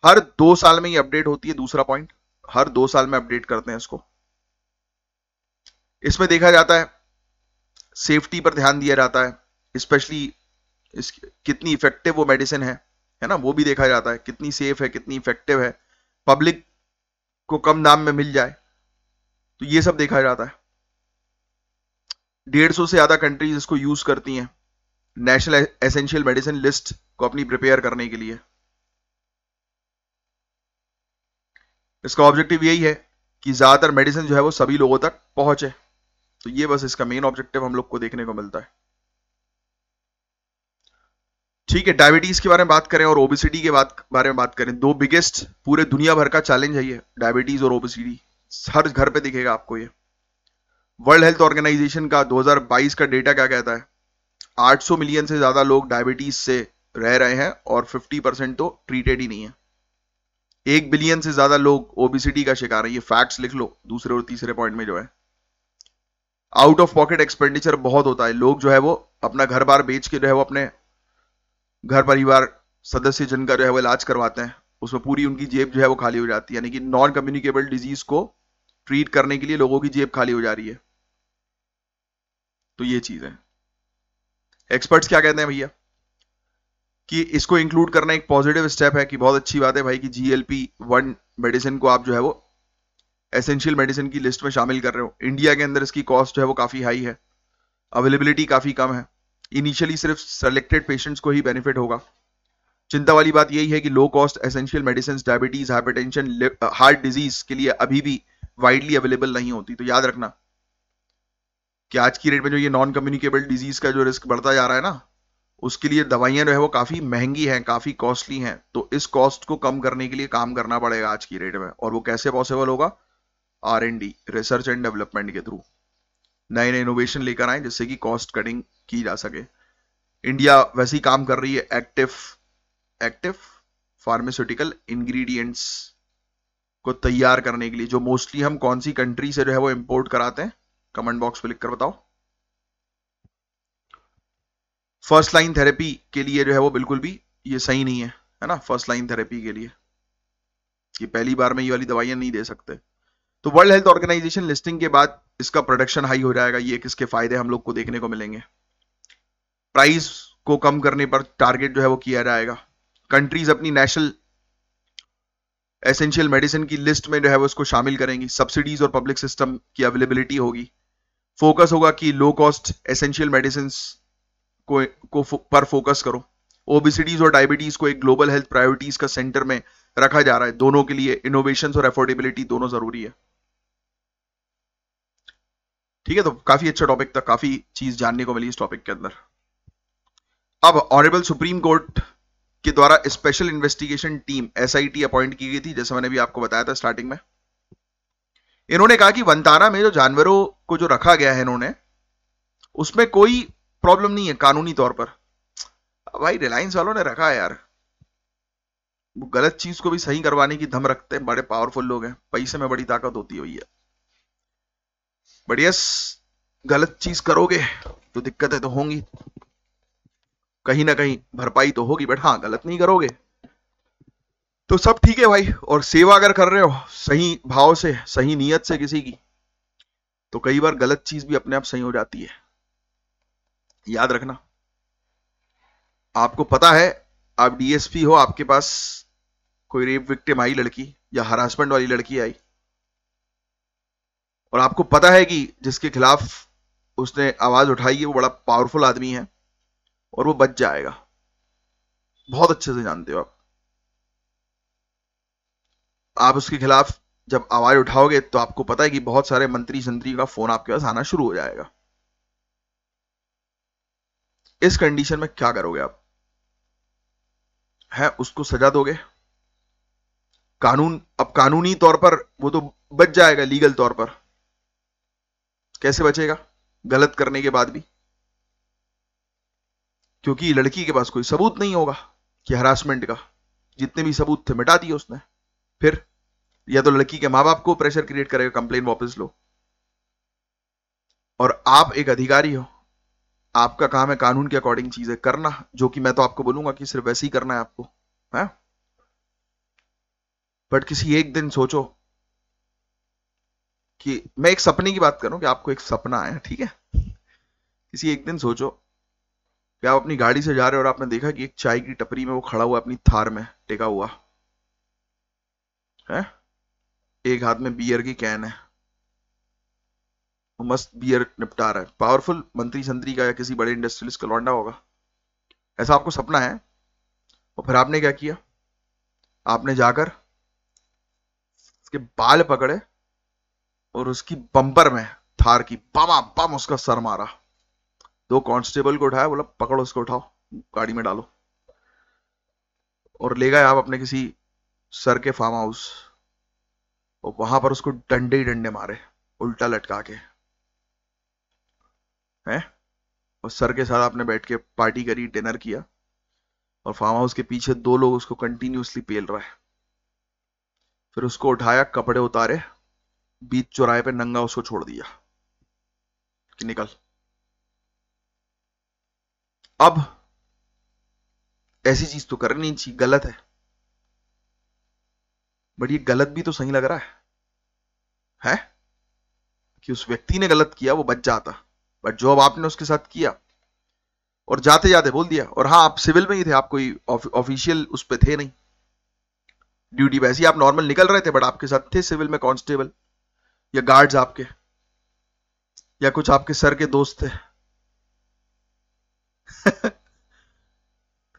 हर 2 साल में ये अपडेट होती है, दूसरा पॉइंट, हर 2 साल में अपडेट करते हैं इसको। इसमें देखा जाता है, सेफ्टी पर ध्यान दिया जाता है, स्पेशली कितनी इफेक्टिव वो मेडिसिन है ना, वो भी देखा जाता है, कितनी सेफ है, कितनी इफेक्टिव है, पब्लिक को कम दाम में मिल जाए, तो ये सब देखा जाता है। 150 से ज्यादा कंट्रीज इसको यूज करती हैं नेशनल एसेंशियल मेडिसिन लिस्ट को अपनी प्रिपेयर करने के लिए। इसका ऑब्जेक्टिव यही है कि ज्यादातर मेडिसिन जो है वो सभी लोगों तक पहुंचे, तो ये बस इसका मेन ऑब्जेक्टिव हम लोग को देखने को मिलता है। ठीक है, डायबिटीज के बारे में बात करें और ओबेसिटी के बारे में बात करें, दो बिगेस्ट पूरे दुनिया भर का चैलेंज है ये, डायबिटीज और ओबेसिटी। हर घर पे दिखेगा आपको ये। वर्ल्ड हेल्थ ऑर्गेनाइजेशन का 2022 का डेटा क्या कहता है? 800 मिलियन से ज्यादा लोग डायबिटीज से रह रहे हैं और 50% तो ट्रीटेड ही नहीं है। 1 बिलियन से ज्यादा लोग ओबेसिटी का शिकार है। ये फैक्ट्स लिख लो दूसरे और तीसरे पॉइंट में जो है। आउट ऑफ पॉकेट एक्सपेंडिचर बहुत होता है। लोग जो है वो अपना घर बार बेच के जो है वो अपने घर परिवार सदस्य जन का जो है वो इलाज करवाते हैं, उसमें पूरी उनकी जेब जो है वो खाली हो जाती है। यानी कि नॉन कम्युनिकेबल डिजीज को ट्रीट करने के लिए लोगों की जेब खाली हो जा रही है। तो ये चीज है। एक्सपर्ट्स क्या कहते हैं भैया कि इसको इंक्लूड करना एक पॉजिटिव स्टेप है, कि बहुत अच्छी बात है भाई कि GLP-1 मेडिसिन को आप जो है वो एसेंशियल मेडिसिन की लिस्ट में शामिल कर रहे हो। इंडिया के अंदर इसकी कॉस्ट जो है वो काफी हाई है, अवेलेबिलिटी काफी कम है, इनिशियली सिर्फ सेलेक्टेड पेशेंट्स को ही बेनिफिट होगा। चिंता वाली बात यही है कि low cost essential medicine diabetes, hypertension, heart disease के लिए अभी भी वाइडली अवेलेबल नहीं होती। तो याद रखना कि आज की डेट में जो ये नॉन कम्युनिकेबल डिजीज का जो रिस्क बढ़ता जा रहा है ना, उसके लिए दवाइयां जो है वो काफी महंगी हैं, काफी कॉस्टली हैं। तो इस कॉस्ट को कम करने के लिए काम करना पड़ेगा आज की डेट में। और वो कैसे पॉसिबल होगा? R&D, रिसर्च एंड डेवलपमेंट के थ्रू नए नए इनोवेशन लेकर आए जिससे कि कॉस्ट कटिंग की जा सके। इंडिया वैसे ही काम कर रही है एक्टिव फार्मास्यूटिकल इंग्रेडिएंट्स को तैयार करने के लिए, जो मोस्टली हम कौन सी कंट्री से जो है वो इंपोर्ट कराते हैं? कमेंट बॉक्स पे लिखकर बताओ। फर्स्ट लाइन थेरेपी के लिए जो है वो बिल्कुल भी ये सही नहीं है ना। फर्स्ट लाइन थेरेपी के लिए ये पहली बार में ये वाली दवाइयां नहीं दे सकते। तो वर्ल्ड हेल्थ ऑर्गेनाइजेशन लिस्टिंग के बाद इसका प्रोडक्शन हाई हो जाएगा। ये किसके फायदे हम लोग को देखने को मिलेंगे? प्राइस को कम करने पर टारगेट जो है वो किया जाएगा। कंट्रीज अपनी नेशनल एसेंशियल मेडिसिन की लिस्ट में जो है वो उसको शामिल करेंगी। सब्सिडीज और पब्लिक सिस्टम की अवेलेबिलिटी होगी। फोकस होगा कि लो कॉस्ट एसेंशियल मेडिसिन पर फोकस करो। ओबेसिटीज और डायबिटीज को एक ग्लोबल हेल्थ प्रायोरिटीज का सेंटर में रखा जा रहा है। दोनों के लिए इनोवेशन और अफोर्डेबिलिटी दोनों जरूरी है। ठीक है, तो काफी अच्छा टॉपिक था, काफी चीज जानने को मिली इस टॉपिक के अंदर। अब ऑनरेबल सुप्रीम कोर्ट के द्वारा special investigation team SIT appoint की गई थी, जैसे मैंने भी आपको बताया था स्टार्टिंग में। इन्होंने कहा कि वंताना में जो जानवरों को जो रखा गया है इन्होंने, उसमें कोई प्रॉब्लम नहीं है कानूनी तौर पर। भाई रिलायंस वालों ने रखा है यार, वो गलत चीज को भी सही करवाने की दम रखते हैं, बड़े पावरफुल लोग हैं, पैसे में बड़ी ताकत होती है भैया। बट यस, गलत चीज करोगे तो दिक्कतें तो होंगी, कहीं ना कहीं भरपाई तो होगी, बट हाँ गलत नहीं करोगे तो सब ठीक है भाई। और सेवा अगर कर रहे हो सही भाव से, सही नीयत से किसी की, तो कई बार गलत चीज भी अपने आप सही हो जाती है। याद रखना, आपको पता है आप DSP हो, आपके पास कोई रेप विक्टिम आई लड़की या हरासमेंट वाली लड़की आई, और आपको पता है कि जिसके खिलाफ उसने आवाज उठाई है वो बड़ा पावरफुल आदमी है और वो बच जाएगा। बहुत अच्छे से जानते हो आप उसके खिलाफ जब आवाज उठाओगे तो आपको पता है कि बहुत सारे मंत्री संतरी का फोन आपके पास आना शुरू हो जाएगा। इस कंडीशन में क्या करोगे आप? है उसको सजा दोगे? अब कानूनी तौर पर वो तो बच जाएगा, लीगल तौर पर कैसे बचेगा गलत करने के बाद भी? क्योंकि लड़की के पास कोई सबूत नहीं होगा कि हरासमेंट का, जितने भी सबूत थे मिटा दिए उसने। फिर या तो लड़की के माँ बाप को प्रेशर क्रिएट करेगा, कंप्लेन वापस लो। और आप एक अधिकारी हो, आपका काम है कानून के अकॉर्डिंग चीजें करना, जो कि मैं तो आपको बोलूंगा कि सिर्फ वैसे ही करना है आपको, है? बट किसी एक दिन सोचो कि मैं एक सपने की बात करूं कि आपको एक सपना आया, ठीक है? किसी एक दिन सोचो कि आप अपनी गाड़ी से जा रहे हो और आपने देखा कि एक चाय की टपरी में वो खड़ा हुआ अपनी थार में टेका हुआ है, एक हाथ में बियर की कैन है, वो मस्त बियर निपटा रहा है, पावरफुल मंत्री संतरी का या किसी बड़े इंडस्ट्रियलिस्ट का लौंडा होगा। ऐसा आपको सपना है, और फिर आपने क्या किया? आपने जाकर उसके बाल पकड़े और उसकी बम्पर में थार की, बम बम उसका सर मारा। 2 कांस्टेबल को उठाया, बोला पकड़ो उसको, उठाओ गाड़ी में डालो, और ले गए आप अपने किसी सर के फार्म हाउस, और वहां पर उसको डंडे ही डंडे मारे उल्टा लटका के, हैं। और सर के साथ आपने बैठ के पार्टी करी, डिनर किया, और फार्म हाउस के पीछे 2 लोग उसको कंटिन्यूअसली पेल रहा है। फिर उसको उठाया, कपड़े उतारे, बीच चौराहे पे नंगा उसको छोड़ दिया कि निकल। अब ऐसी चीज तो करनी नहीं चाहिए, गलत है, बट ये गलत भी तो सही लग रहा है कि उस व्यक्ति ने गलत किया, वो बच जाता, बट जो अब आपने उसके साथ किया, और जाते जाते बोल दिया। और हाँ, आप सिविल में ही थे, आप कोई ऑफिशियल उस पे थे नहीं, ड्यूटी पे, ऐसी आप नॉर्मल निकल रहे थे, बट आपके साथ थे सिविल में कांस्टेबल या गार्ड्स आपके, या कुछ आपके सर के दोस्त थे।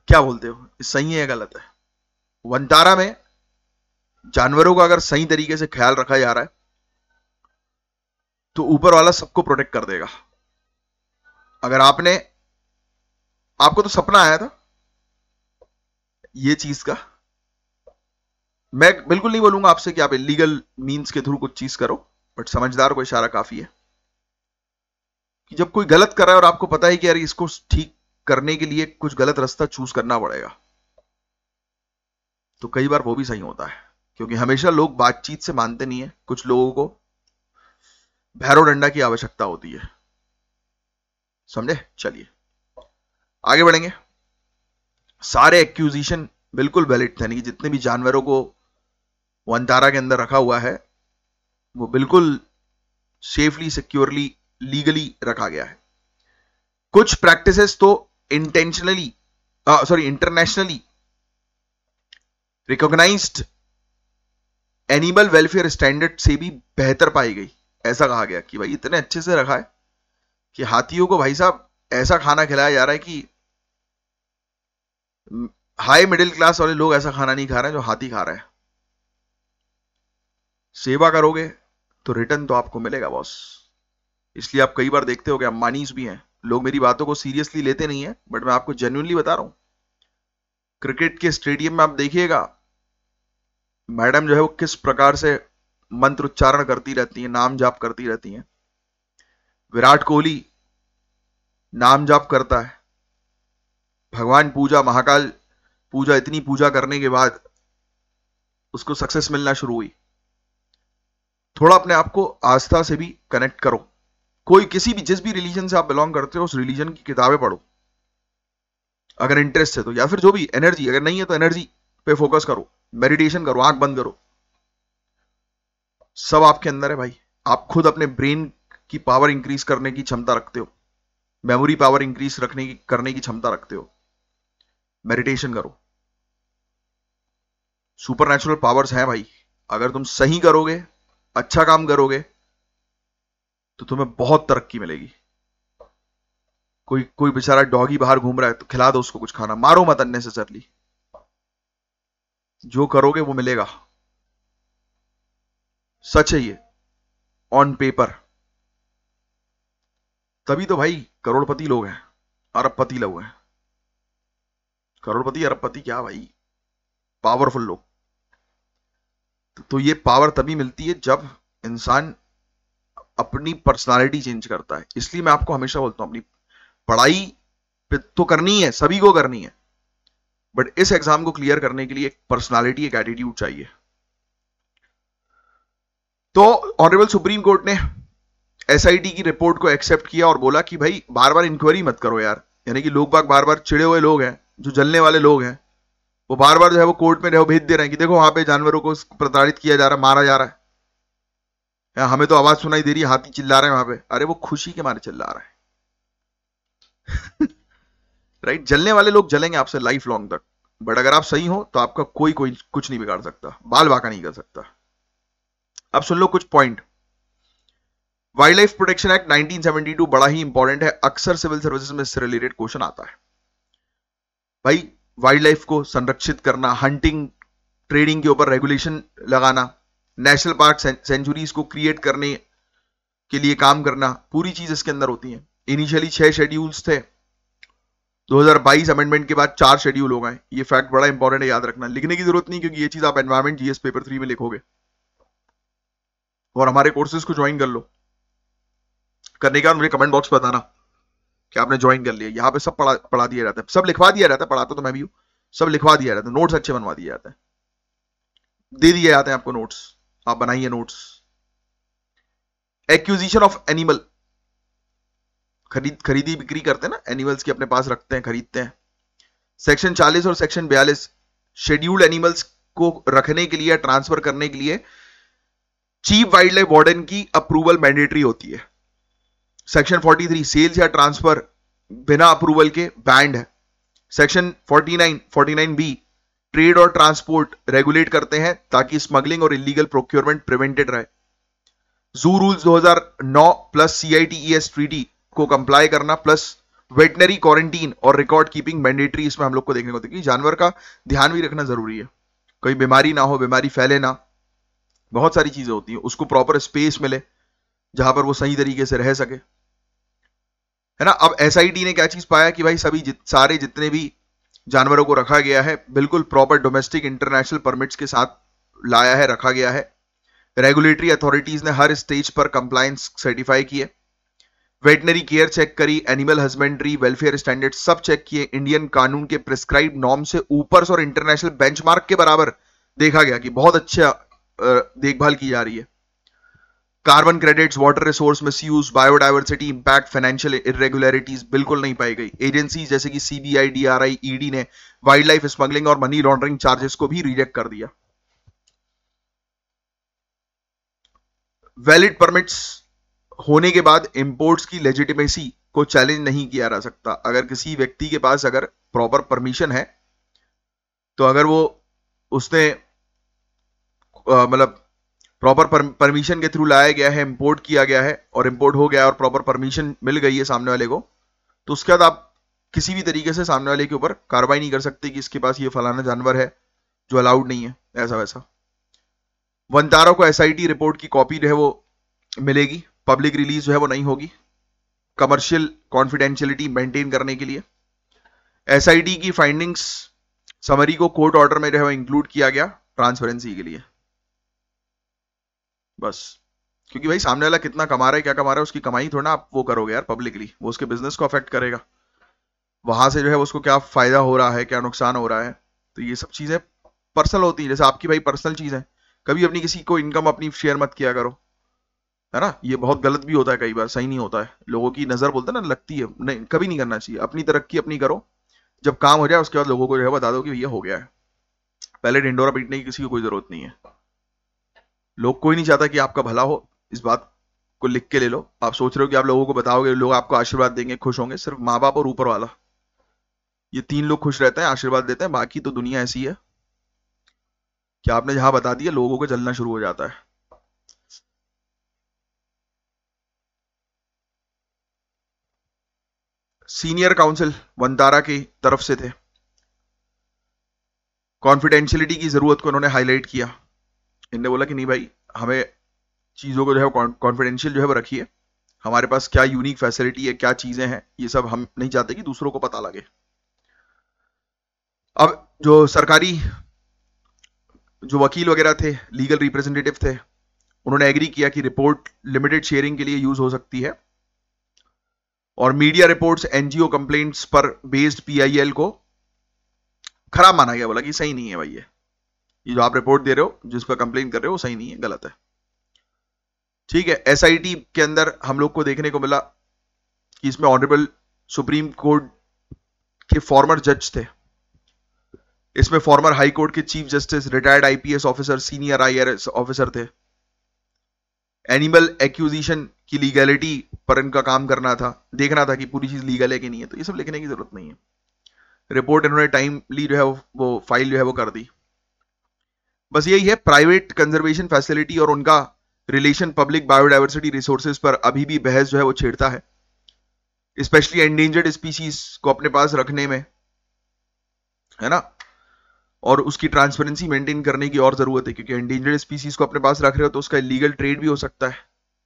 क्या बोलते हो, सही है या गलत है? वंतारा में जानवरों का अगर सही तरीके से ख्याल रखा जा रहा है तो ऊपर वाला सबको प्रोटेक्ट कर देगा। अगर आपको तो सपना आया था ये चीज का, मैं बिल्कुल नहीं बोलूंगा आपसे कि आप इलीगल मींस के थ्रू कुछ चीज करो, बट समझदार को इशारा काफी है कि जब कोई गलत कर रहा है और आपको पता है कि यार इसको ठीक करने के लिए कुछ गलत रास्ता चूज करना पड़ेगा, तो कई बार वो भी सही होता है, क्योंकि हमेशा लोग बातचीत से मानते नहीं है, कुछ लोगों को भैरव डंडा की आवश्यकता होती है, समझे? चलिए आगे बढ़ेंगे। सारे एक्यूजिशन बिल्कुल वैलिड थे, नहीं, जितने भी जानवरों को वंतारा के अंदर रखा हुआ है वो बिल्कुल सेफली, सिक्योरली, लीगली रखा गया है। कुछ प्रैक्टिसेस तो internationally recognised animal welfare standard से भी बेहतर पाई गई। ऐसा कहा गया कि भाई इतने अच्छे से रखा है कि हाथियों को भाई साहब ऐसा खाना खिलाया जा रहा है कि हाई मिडिल क्लास वाले लोग ऐसा खाना नहीं खा रहे हैं जो हाथी खा रहे हैं। सेवा करोगे तो रिटर्न तो आपको मिलेगा बॉस। इसलिए आप कई बार देखते हो कि अंबानीज भी हैं, लोग मेरी बातों को सीरियसली लेते नहीं है, बट मैं आपको जेन्युइनली बता रहा हूं, क्रिकेट के स्टेडियम में आप देखिएगा मैडम जो है वो किस प्रकार से मंत्र उच्चारण करती रहती है, नाम जाप करती रहती हैं। विराट कोहली नाम जाप करता है, भगवान पूजा, महाकाल पूजा, इतनी पूजा करने के बाद उसको सक्सेस मिलना शुरू हुई। थोड़ा अपने आप को आस्था से भी कनेक्ट करो। कोई किसी भी, जिस भी रिलीजन से आप बिलोंग करते हो, उस रिलीजन की किताबें पढ़ो अगर इंटरेस्ट है तो, या फिर जो भी एनर्जी, अगर नहीं है तो एनर्जी पे फोकस करो, मेडिटेशन करो, आंख बंद करो, सब आपके अंदर है भाई। आप खुद अपने ब्रेन की पावर इंक्रीज करने की क्षमता रखते हो, मेमोरी पावर इंक्रीज करने की क्षमता रखते हो। मेडिटेशन करो, सुपर नेचुरल पावर्स हैं भाई। अगर तुम सही करोगे, अच्छा काम करोगे, तो तुम्हें बहुत तरक्की मिलेगी। कोई बेचारा डॉगी बाहर घूम रहा है तो खिला दो उसको कुछ खाना, मारो मत अननेसेसरली। जो करोगे वो मिलेगा, सच है ये, ऑन पेपर। तभी तो भाई करोड़पति लोग हैं, अरबपति लोग हैं। करोड़पति अरबपति क्या भाई, पावरफुल लोग। तो ये पावर तभी मिलती है जब इंसान अपनी पर्सनालिटी चेंज करता है। इसलिए मैं आपको हमेशा बोलता हूं, अपनी पढ़ाई पे तो करनी है, सभी को करनी है, बट इस एग्जाम को क्लियर करने के लिए एक पर्सनालिटी, एक एटीट्यूड चाहिए। तो ऑनरेबल सुप्रीम कोर्ट ने एसआईटी की रिपोर्ट को एक्सेप्ट किया और बोला कि भाई बार बार इंक्वायरी मत करो यार। यानी कि लोग बाग बार बार चिड़े हुए लोग हैं, जो जलने वाले लोग हैं, वो बार बार जो है वो कोर्ट में भेज दे रहे हैं कि देखो वहां पे जानवरों को प्रताड़ित किया जा रहा है, मारा जा रहा है, या हमें तो आवाज सुनाई दे रही है, हाथी चिल्ला रहे हैं वहां पे। अरे वो खुशी के मारे चिल्ला रहा है। राइट? जलने वाले लोग जलेंगे आपसे लाइफ लॉन्ग तक, बट अगर आप सही हो तो आपका कोई कुछ नहीं बिगाड़ सकता, बाल बांका नहीं कर सकता। अब सुन लो कुछ point. Wild life protection act 1972 बड़ा ही इंपॉर्टेंट है, अक्सर सिविल सर्विसेज में इससे रिलेटेड क्वेश्चन आता है। भाई वाइल्ड लाइफ को संरक्षित करना, हंटिंग ट्रेडिंग के ऊपर रेगुलेशन लगाना, नेशनल पार्क सेंचुरीज को क्रिएट करने के लिए काम करना, पूरी चीज इसके अंदर होती है। इनिशियली 6 शेड्यूल्स थे, 2022 अमेंडमेंट के बाद 4 शेड्यूल हो गए। ये फैक्ट बड़ा इंपॉर्टेंट है, याद रखना, लिखने की जरूरत नहीं, क्योंकि ये चीज आप एनवायरमेंट जीएस पेपर 3 में लिखोगे। और हमारे कोर्सेज को ज्वाइन कर लो। करने के बाद मुझे कमेंट बॉक्स बताना कि आपने ज्वाइन कर लिया। यहाँ पे सब पढ़ा दिया जाता है, सब लिखवा दिया जाता है, पढ़ाता तो मैं भी हूँ, सब लिखवा दिया जाता है, नोट्स अच्छे बनवा दिए जाते हैं, दे दिए जाते हैं आपको नोट्स, आप बनाइए नोट्स। एक्विजिशन ऑफ एनिमल, खरीदी बिक्री करते हैं ना, एनिमल्स की अपने पास रखते हैं, खरीदते हैं। सेक्शन 40 और सेक्शन 42 शेड्यूल्ड एनिमल्स को रखने के लिए, ट्रांसफर करने के लिए चीफ वाइल्ड लाइफ वार्डन की अप्रूवल मैंडेटरी होती है। सेक्शन 43 सेल्स या ट्रांसफर बिना अप्रूवल के बैंड है। सेक्शन 49 बी ट्रेड और ट्रांसपोर्ट रेगुलेट करते हैं ताकि स्मगलिंग और इलीगल प्रोक्योरमेंट प्रिवेंटेड रहे। जू रूल्स 2009 प्लस CITES ट्रीटी को कंप्लाई करना, प्लस वेटनरी क्वारंटीन और रिकॉर्ड कीपिंग मैंडेटरी इसमें हम लोग को देखने को मिलती है। जानवर का ध्यान भी रखना जरूरी है, कोई बीमारी ना हो, बीमारी फैले ना, बहुत सारी चीजें होती हैं। उसको प्रॉपर स्पेस मिले जहां पर वो सही तरीके से रह सके, है ना। अब SIT ने क्या चीज पाया कि भाई सारे जितने भी जानवरों को रखा गया है बिल्कुल प्रॉपर डोमेस्टिक इंटरनेशनल परमिट्स के साथ लाया है, रखा गया है। रेगुलेटरी अथॉरिटीज ने हर स्टेज पर कंप्लायंस सर्टिफाई किए, वेटनरी केयर चेक करी, एनिमल हस्बेंड्री वेलफेयर स्टैंडर्ड सब चेक किए, इंडियन कानून के प्रिस्क्राइब नॉर्म से ऊपर और इंटरनेशनल बेंचमार्क के बराबर देखा गया कि बहुत अच्छा देखभाल की जा रही है। Carbon credits, water resource misuse, biodiversity impact, financial irregularities बिल्कुल नहीं पाई गई। एजेंसीज जैसे कि CBI, DRI, ED ने वाइल्ड लाइफ स्मगलिंग और मनी लॉन्ड्रिंग चार्जेस को भी रिजेक्ट कर दिया। वैलिड परमिट्स होने के बाद इंपोर्ट्स की लेजिटिमेसी को चैलेंज नहीं किया जा सकता। अगर किसी व्यक्ति के पास अगर प्रॉपर परमिशन है तो अगर वो उसने मतलब प्रॉपर परमिशन के थ्रू लाया गया है, इंपोर्ट किया गया है और इंपोर्ट हो गया और प्रॉपर परमिशन मिल गई है सामने वाले को, तो उसके बाद आप किसी भी तरीके से सामने वाले के ऊपर कार्रवाई नहीं कर सकते कि इसके पास ये फलाना जानवर है जो अलाउड नहीं है, ऐसा वैसा। वनतारा को SIT रिपोर्ट की कॉपी जो है वो मिलेगी, पब्लिक रिलीज जो है वो नहीं होगी, कमर्शियल कॉन्फिडेंशियलिटी मेंटेन करने के लिए। SIT की फाइंडिंग्स समरी को कोर्ट ऑर्डर में जो है इंक्लूड किया गया ट्रांसपेरेंसी के लिए, बस। क्योंकि भाई सामने वाला कितना कमा रहा है, क्या कमा रहा है, उसकी कमाई थोड़ा ना आप वो करोगे यार पब्लिकली, वो उसके बिजनेस को अफेक्ट करेगा, वहां से जो है उसको क्या फायदा हो रहा है, क्या नुकसान हो रहा है। तो ये सब चीजें पर्सनल होती है, जैसे आपकी भाई पर्सनल चीज है, कभी अपनी किसी को इनकम अपनी शेयर मत किया करो, है ना। ये बहुत गलत भी होता है, कई बार सही नहीं होता है, लोगों की नजर बोलते हैं ना लगती है, नहीं कभी नहीं करना चाहिए। अपनी तरक्की अपनी करो, जब काम हो जाए उसके बाद लोगों को जो है बता दो कि भैया हो गया है। पहले ढिंडोरा पीटने की किसी को कोई जरूरत नहीं है। लोग कोई नहीं चाहता कि आपका भला हो, इस बात को लिख के ले लो। आप सोच रहे हो कि आप लोगों को बताओगे, लोग आपको आशीर्वाद देंगे, खुश होंगे, सिर्फ माँ बाप और ऊपर वाला, ये 3 लोग खुश रहते हैं, आशीर्वाद देते हैं, बाकी तो दुनिया ऐसी है कि आपने जहां बता दिया लोगों को जलना शुरू हो जाता है। सीनियर काउंसिल वनतारा की तरफ से थे, कॉन्फिडेंशियलिटी की जरूरत को इन्होंने हाईलाइट किया। इन्होंने बोला कि नहीं भाई, हमें चीजों को जो है कॉन्फिडेंशियल जो है वो रखिए, हमारे पास क्या यूनिक फैसिलिटी है, क्या चीजें हैं, ये सब हम नहीं चाहते कि दूसरों को पता लगे। अब जो सरकारी जो वकील वगैरह थे, लीगल रिप्रेजेंटेटिव थे, उन्होंने एग्री किया कि रिपोर्ट लिमिटेड शेयरिंग के लिए यूज हो सकती है और मीडिया रिपोर्ट्स, NGO कंप्लेंट्स पर बेस्ड PIL को खराब माना गया। बोला कि सही नहीं है भाई, ये जो आप रिपोर्ट दे रहे हो, जिस पर कंप्लेन कर रहे हो, वो सही नहीं है, गलत है। ठीक है। SIT के अंदर हम लोग को देखने को मिला कि इसमें ऑनरेबल सुप्रीम कोर्ट के फॉर्मर जज थे, इसमें फॉर्मर हाई कोर्ट के chief justice, retired IPS officer, senior IRS officer थे। एनिमल एक्विजिशन की लीगैलिटी पर इनका काम करना था, देखना था कि पूरी चीज लीगल है कि नहीं है। तो ये सब लिखने की जरूरत नहीं है, रिपोर्ट इन्होंने टाइमली जो है वो फाइल जो है वो कर दी। बस यही है, प्राइवेट कंजर्वेशन फैसिलिटी और उनका रिलेशन पब्लिक बायोडाइवर्सिटी रिसोर्सेज पर अभी भी बहस जो है वो छेड़ता है, स्पेशली एंडेंजर्ड स्पीसीज को अपने पास रखने में, है ना। और उसकी ट्रांसपेरेंसी मेंटेन करने की और जरूरत है, क्योंकि एंडेंजर्ड स्पीसीज को अपने पास रख रहे हो तो उसका इलीगल ट्रेड भी हो सकता है।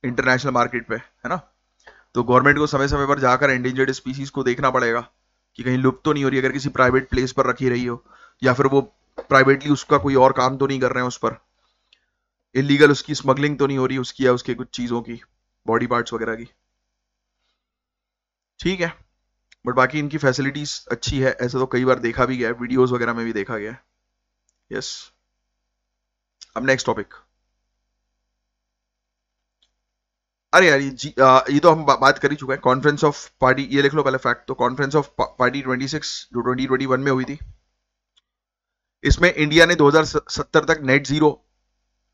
इंटरनेशनल मार्केट पे, है ना। तो गवर्नमेंट को समय समय पर जाकर एंडेंजर्ड स्पीसीज को देखना पड़ेगा कि कहीं लुप्त तो नहीं हो रही, अगर किसी प्राइवेट प्लेस पर रखी रही हो, या फिर वो प्राइवेटली उसका कोई और काम तो नहीं कर रहे हैं, उस पर इलीगल उसकी स्मगलिंग तो नहीं हो रही उसकी, या उसके कुछ चीजों की, बॉडी पार्ट्स वगैरह की। ठीक है, बट बाकी इनकी फैसिलिटीज अच्छी है, ऐसा तो कई बार देखा भी गया है, वीडियोस वगैरह में भी देखा गया है। यस, अब नेक्स्ट टॉपिक। अरे यार ये तो हम बात कर ही चुके हैं। कॉन्फ्रेंस ऑफ पार्टी, ये लिख लो पहले फैक्ट। तो कॉन्फ्रेंस ऑफ पार्टी 26 जो 2021 में हुई थी, इसमें इंडिया ने 2070 तक नेट जीरो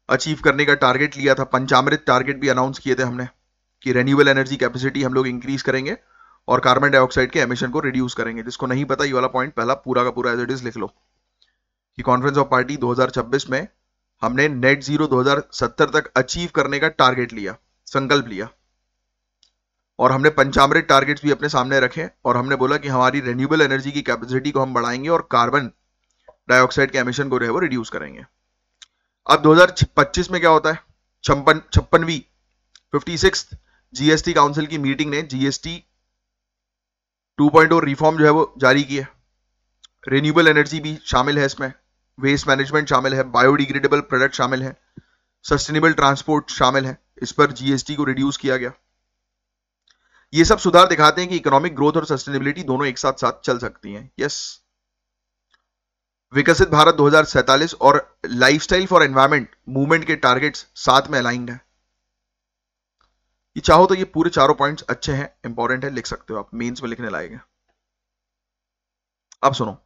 अचीव करने का टारगेट लिया था। पंचामृत टारगेट भी अनाउंस किए थे हमने कि रेन्यूएबल एनर्जी कैपेसिटी हम लोग इंक्रीज करेंगे और कार्बन डाइऑक्साइड के एमिशन को रिड्यूस करेंगे। जिसको नहीं पता, ये वाला पॉइंट पहला पूरा का पूरा एज इट इज लिख लो कि कॉन्फ्रेंस ऑफ पार्टी 2026 में हमने नेट जीरो 2070 तक अचीव करने का टारगेट लिया, संकल्प लिया, और हमने पंचामृत टारगेट्स भी अपने सामने रखे, और हमने बोला कि हमारी रेन्यूएबल एनर्जी की कैपेसिटी को हम बढ़ाएंगे और कार्बन डाइऑक्साइड के एमिशन को वो रिड्यूस करेंगे। अब 2025 में क्या होता है, 56वीं 56th जीएसटी काउंसिल की मीटिंग ने जीएसटी 2.0 रिफॉर्म जो है वो जारी की है। रिन्यूएबल एनर्जी भी शामिल है इसमें, वेस्ट मैनेजमेंट शामिल है, बायोडिग्रेडेबल प्रोडक्ट शामिल है, सस्टेनेबल ट्रांसपोर्ट शामिल है। इस पर जीएसटी को रिड्यूस किया गया। ये सब सुधार दिखाते हैं कि इकोनॉमिक ग्रोथ और सस्टेनेबिलिटी दोनों एक साथ साथ चल सकती हैं। यस, विकसित भारत 2047 और लाइफस्टाइल फॉर एनवायरमेंट मूवमेंट के टारगेट्स साथ में अलाइंड है। ये चाहो तो ये पूरे चारों पॉइंट्स अच्छे हैं, इंपॉर्टेंट है, लिख सकते हो आप, मेंस में लिखने लायक है। अब सुनो,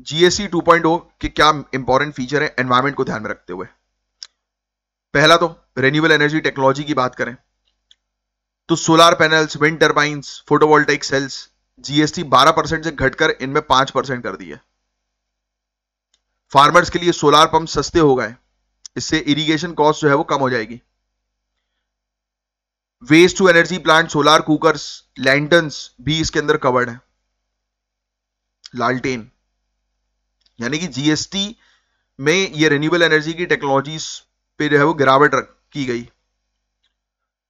जीएसटी 2.0 के क्या इंपॉर्टेंट फीचर है एनवायरमेंट को ध्यान में रखते हुए। पहला तो रिन्यूएबल एनर्जी टेक्नोलॉजी की बात करें तो solar panels, wind turbines, photovoltaic cells, GST 12% से घटकर इनमें 5% कर दिया। फार्मर्स के लिए सोलर पंप सस्ते हो गए, इससे इरिगेशन कॉस्ट जो है वो कम हो जाएगी। Waste to energy plant, solar cookers, lanterns भी इसके अंदर कवर्ड है, लालटेन। यानी कि जीएसटी में ये रिन्यूएबल एनर्जी की टेक्नोलॉजीज पे जो है वो गिरावट की गई।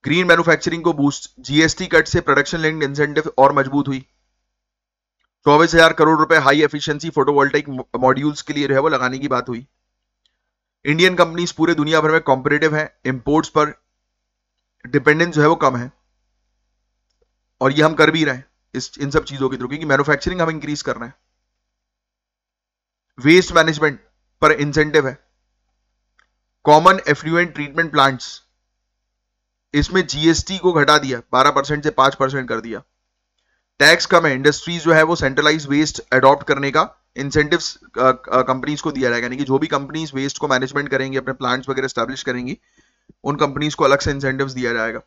ग्रीन मैन्युफैक्चरिंग को बूस्ट, जीएसटी कट से प्रोडक्शन लिंक्ड इंसेंटिव और मजबूत हुई। 24,000 करोड़ रुपए हाई एफिशिएंसी फोटोवोल्टाइक मॉड्यूल्स के लिए जो है वो लगाने की बात हुई। इंडियन कंपनीज पूरे दुनिया भर में कॉम्पिटिटिव है, इंपोर्ट्स पर डिपेंडेंस जो है वो कम है, और ये हम कर भी रहे हैं इन सब चीजों के थ्रू, क्योंकि मैन्युफैक्चरिंग हम इंक्रीज कर रहे हैं। वेस्ट मैनेजमेंट पर इंसेंटिव है। कॉमन एफ्लुएंट ट्रीटमेंट प्लांट्स, इसमें जीएसटी को घटा दिया, 12% से 5% कर दिया। टैक्स कम है, इंडस्ट्रीज जो है वो सेंट्रलाइज वेस्ट अडॉप्ट करने का इंसेंटिव्स कंपनीज को दिया जाएगा। यानी कि जो भी कंपनीज वेस्ट को मैनेजमेंट करेंगी, अपने प्लांट्स वगैरह एस्टैब्लिश करेंगी, उन कंपनीज को अलग से इंसेंटिव्स दिया जाएगा।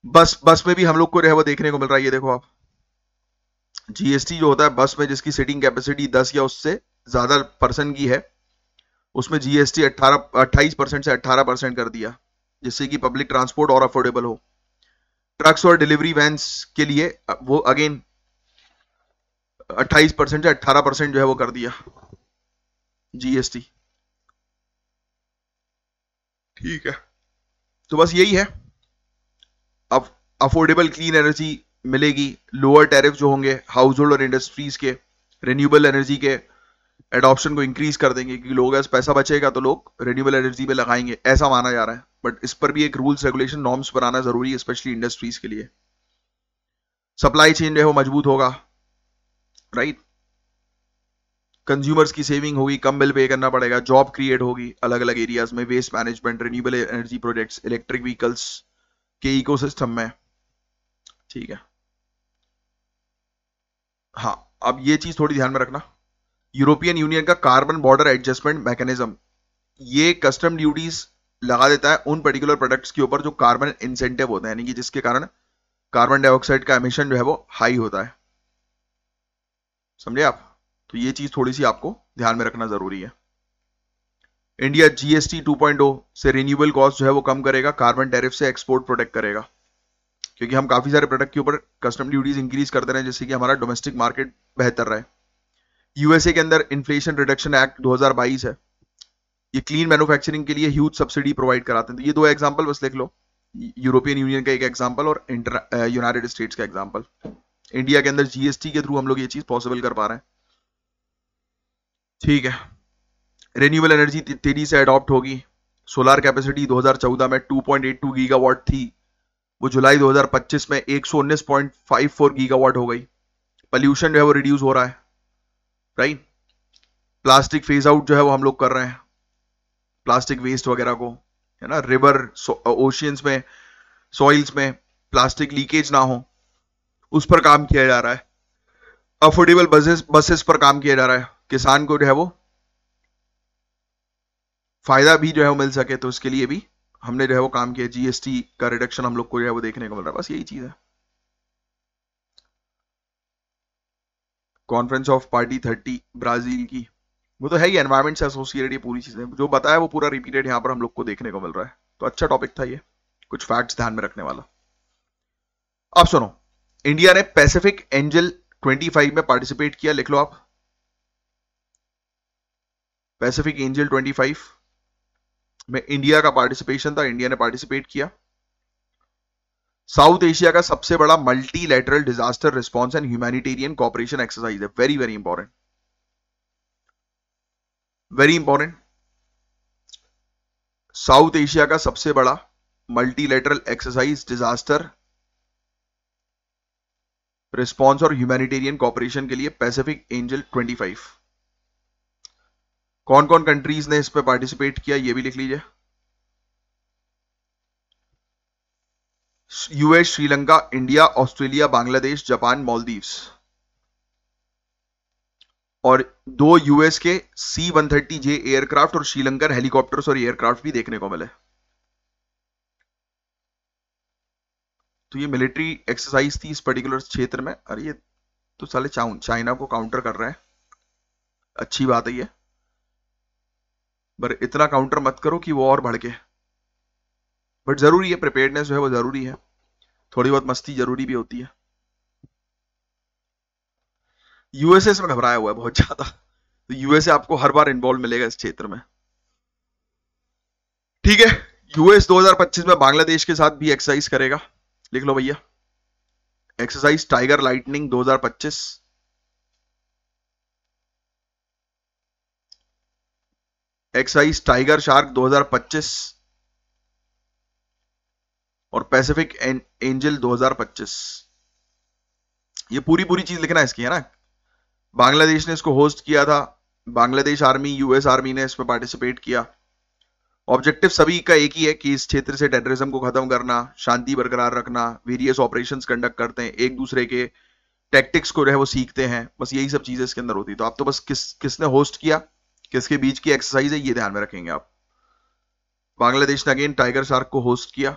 बस में भी हम लोग को जो है वो देखने को मिल रहा है। ये देखो आप, जीएसटी जो होता है बस में, जिसकी सीटिंग कैपेसिटी 10 या उससे ज्यादा पर्सन की है, उसमें जीएसटी 28% से 18% कर दिया, जिससे कि पब्लिक ट्रांसपोर्ट और अफोर्डेबल हो। ट्रक्स और डिलीवरी वैन्स के लिए वो अगेन 28% से 18% जो है वो कर दिया जीएसटी। ठीक है, तो बस यही है। अब अफोर्डेबल क्लीन एनर्जी मिलेगी, लोअर टैरिफ जो होंगे हाउस होल्ड और इंडस्ट्रीज के, रिन्यूएबल एनर्जी के एडॉप्शन को इंक्रीज कर देंगे, क्योंकि लोगों के पैसा बचेगा तो लोग रिन्यूएबल एनर्जी पे लगाएंगे, ऐसा माना जा रहा है। बट इस पर भी एक रूल्स रेगुलेशन नॉर्म्स बनाना जरूरी है, स्पेशली इंडस्ट्रीज के लिए। सप्लाई चेन जो है वो मजबूत होगा, राइट। कंज्यूमर्स की सेविंग होगी, कम बिल पे करना पड़ेगा, जॉब क्रिएट होगी अलग अलग एरियाज में, waste management, renewable energy projects, electric vehicles के इकोसिस्टम में। ठीक है, हाँ, अब ये चीज थोड़ी ध्यान में रखना, यूरोपियन यूनियन का कार्बन बॉर्डर एडजस्टमेंट मैकेनिज्म, ये कस्टम ड्यूटीज लगा देता है उन पर्टिकुलर प्रोडक्ट्स के ऊपर जो कार्बन इंसेंटिव होते हैं, यानी कि जिसके कारण कार्बन डाइऑक्साइड का एमिशन जो है वो हाई होता है। समझे आप? तो ये चीज थोड़ी सी आपको ध्यान में रखना जरूरी है। इंडिया जीएसटी 2.0 से रिन्यूएबल कॉस्ट जो है वो कम करेगा, कार्बन टैरिफ से एक्सपोर्ट प्रोटेक्ट करेगा, क्योंकि हम काफी सारे प्रोडक्ट के ऊपर कस्टम ड्यूटीज इंक्रीज करते रहे, जिससे कि हमारा डोमेस्टिक मार्केट बेहतर रहे। यूएसए के अंदर इन्फ्लेशन रिडक्शन एक्ट 2022 है, ये क्लीन मैन्युफैक्चरिंग के लिए ह्यूज सब्सिडी प्रोवाइड कराते हैं। तो ये दो एग्जांपल बस लिख लो, यूरोपियन यूनियन का एक एग्जांपल और यूनाइटेड स्टेट्स का एग्जांपल। इंडिया के अंदर जीएसटी के थ्रू हम लोग ये चीज पॉसिबल कर पा रहे हैं। ठीक है, रिन्यूएबल एनर्जी तेजी से अडॉप्ट होगी। सोलर कैपेसिटी 2014 में 2.82 गीगावाट थी, वो जुलाई 2025 में 119.54 गीगावाट हो गई। पॉल्यूशन जो है वो रिड्यूस हो रहा है, राइट। प्लास्टिक फेज आउट जो है वो हम लोग कर रहे हैं, प्लास्टिक वेस्ट वगैरह को, है ना। रिवर ओशियंस में, सॉइल्स में प्लास्टिक लीकेज ना हो, उस पर काम किया जा रहा है। अफोर्डेबल बसेस पर काम किया जा रहा है। किसान को जो है वो फायदा भी जो है वो मिल सके, तो उसके लिए भी हमने जो है वो काम किया। जीएसटी का रिडक्शन हम लोग को जो है वो देखने को मिल रहा है। बस यही चीज है। कॉन्फ्रेंस ऑफ पार्टी 30 ब्राजील की, वो तो है ही, एनवायरमेंट से एसोसिएटेड ये पूरी चीजें जो बताया वो पूरा रिपीटेड यहाँ पर हम लोग को देखने को मिल रहा है। तो अच्छा टॉपिक था ये, कुछ फैक्ट्स ध्यान में रखने वाला। अब सुनो, इंडिया ने पैसिफिक एंजल 25 में पार्टिसिपेट किया, लिख लो आप, पैसिफिक एंजल 25 में इंडिया का पार्टिसिपेशन था, इंडिया ने पार्टिसिपेट किया। साउथ एशिया का सबसे बड़ा multilateral disaster response and humanitarian cooperation exercise है। Very very important, very important. South Asia का सबसे बड़ा मल्टीलैटरल एक्सरसाइज, डिजास्टर रिस्पॉन्स और ह्यूमैनिटेरियन कोऑपरेशन के लिए पैसिफिक एंजल 25। कौन कौन कंट्रीज ने इस पे पार्टिसिपेट किया ये भी लिख लीजिए। US, Sri Lanka, India, Australia, Bangladesh, Japan, Maldives. और 2 यूएस के C-130J एयरक्राफ्ट और श्रीलंकन हेलीकॉप्टर्स और एयरक्राफ्ट भी देखने को मिले। तो ये मिलिट्री एक्सरसाइज थी इस पर्टिकुलर क्षेत्र में। अरे ये तो साले चाइना को काउंटर कर रहे हैं, अच्छी बात है ये, पर इतना काउंटर मत करो कि वो और भड़के। बट जरूरी है, प्रिपेयर्डनेस जो है वो जरूरी है, थोड़ी बहुत मस्ती जरूरी भी होती है। यूएसए इसमें घबराया हुआ है बहुत ज्यादा, तो यूएसए आपको हर बार इन्वॉल्व मिलेगा इस क्षेत्र में। ठीक है, यूएस 2025 में बांग्लादेश के साथ भी एक्सरसाइज करेगा, लिख लो भैया, exercise tiger lightning 2025। Exercise tiger shark 2025 और पैसिफिक एंजल 2025। ये पूरी चीज लिखना है इसकी, है ना। बांग्लादेश ने इसको होस्ट किया था, बांग्लादेश आर्मी, यूएस आर्मी ने इसमें पार्टिसिपेट किया। ऑब्जेक्टिव सभी का एक ही है कि इस क्षेत्र से टेररिज्म को खत्म करना, शांति बरकरार रखना, वेरियस ऑपरेशंस कंडक्ट करते हैं, एक दूसरे के टैक्टिक्स को जो है वो सीखते हैं, बस यही सब चीजें इसके अंदर होती है। तो आप तो बस किसने होस्ट किया, किसके बीच की एक्सरसाइज है, ये ध्यान में रखेंगे आप। बांग्लादेश ने अगेन टाइगर शार्क को होस्ट किया।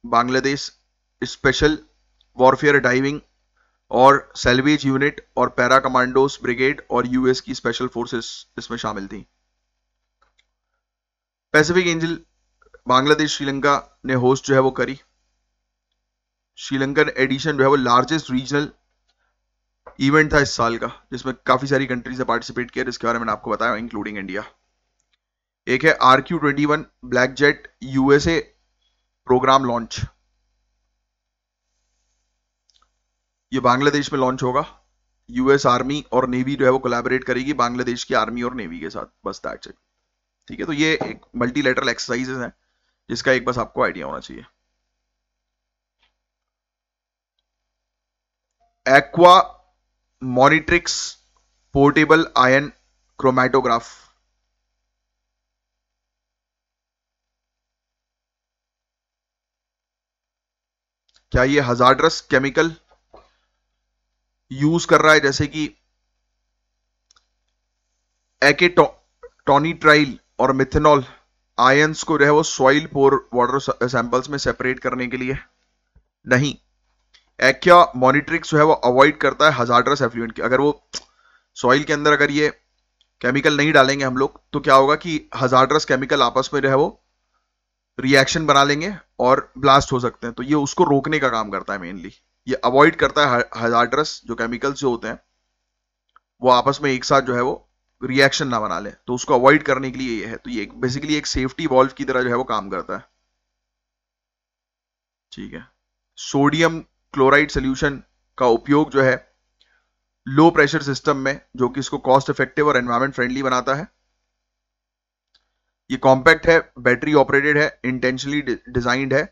बांग्लादेश स्पेशल वॉरफेयर डाइविंग और सेल्वेज यूनिट और पैरा कमांडोस ब्रिगेड और यूएस की स्पेशल फोर्सेस इसमें शामिल थी। पैसिफिक एंजल बांग्लादेश श्रीलंका ने होस्ट जो है वो करी। श्रीलंकन एडिशन जो है वो लार्जेस्ट रीजनल इवेंट था इस साल का, जिसमें काफी सारी कंट्रीज ने पार्टिसिपेट किया, जिसके बारे में मैंने आपको बताया, इंक्लूडिंग इंडिया। एक है RQ-21 black jet USA programme launch, ये बांग्लादेश में लॉन्च होगा। यूएस आर्मी और नेवी जो है वो कोलैबोरेट करेगी बांग्लादेश की आर्मी और नेवी के साथ, बस दैट्स इट। ठीक है, तो ये एक मल्टीलैटरल एक्सरसाइजेस है जिसका एक बस आपको आइडिया होना चाहिए। एक्वा मॉनिट्रिक्स पोर्टेबल आयन क्रोमैटोग्राफ, क्या ये हजार्डरस केमिकल यूज कर रहा है, जैसे कि एकेटोनिट्राइल और मिथेनॉल आयंस को जो है वो सॉइल पोर वाटर सैंपल्स में सेपरेट करने के लिए? नहीं, एक्वा मॉनिट्रिक्स जो है वो अवॉइड करता है हजार्डरस एफ्लुएंट के। अगर वो सॉइल के अंदर अगर ये केमिकल नहीं डालेंगे हम लोग, तो क्या होगा कि हजार्डरस केमिकल आपस में जो है वो रिएक्शन बना लेंगे और ब्लास्ट हो सकते हैं। तो ये उसको रोकने का काम करता है मेनली, ये अवॉइड करता है हजार्डरस जो केमिकल्स जो होते हैं वो आपस में एक साथ जो है वो रिएक्शन ना बना ले, तो उसको अवॉइड करने के लिए ये है। तो ये बेसिकली एक सेफ्टी वॉल्व की तरह जो है वो काम करता है, ठीक है। सोडियम क्लोराइड सोल्यूशन का उपयोग जो है लो प्रेशर सिस्टम में, जो कि इसको कॉस्ट इफेक्टिव और एनवायरमेंट फ्रेंडली बनाता है। ये कॉम्पैक्ट है, बैटरी ऑपरेटेड है, इंटेंशनली डिजाइंड है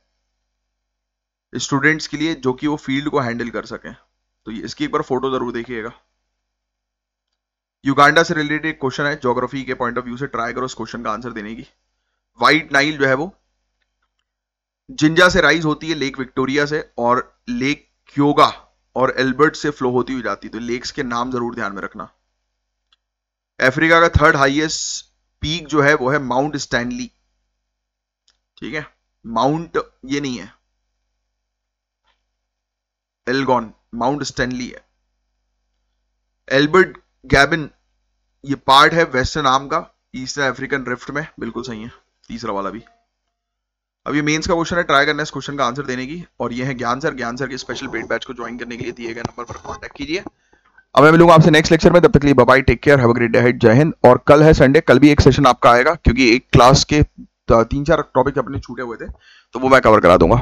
स्टूडेंट्स के लिए, जो कि वो फील्ड को हैंडल कर सकें। तो ये इसकी एक बार फोटो जरूर देखिएगा। युगांडा से रिलेटेड एक क्वेश्चन है, ज्योग्राफी के पॉइंट ऑफ व्यू से ट्राई करो इस क्वेश्चन का आंसर देने की। व्हाइट नाइल जो है वो जिंजा से राइज होती है, लेक विक्टोरिया से, और लेक क्योगा और एल्बर्ट से फ्लो होती हुई जाती है। तो लेक्स के नाम जरूर ध्यान में रखना। अफ्रीका का थर्ड हाईएस्ट पीक जो है वो है माउंट स्टैनली, ठीक है। माउंट ये नहीं है एल्गॉन, माउंट स्टैनली है। एल्बर्ट गैबिन ये पार्ट है वेस्टर्न आर्म का, ईस्टर्न अफ्रीकन रिफ्ट में, बिल्कुल सही है तीसरा वाला भी। अब ये मेंस का क्वेश्चन है, ट्राई करना है इस क्वेश्चन का आंसर देने की। और ये है ज्ञान सर के स्पेशल पेड बैच को ज्वाइन करने के लिए दिए गए नंबर पर कांटेक्ट कीजिए। अब मैं मिलूंगा आपसे नेक्स्ट लेक्चर में, तब तक के लिए bye bye, take care, have a great day ahead, जय हिंद। और कल है संडे, कल भी एक सेशन आपका आएगा, क्योंकि एक क्लास के 3-4 टॉपिक अपने छूटे हुए थे, तो वो मैं कवर करा दूंगा।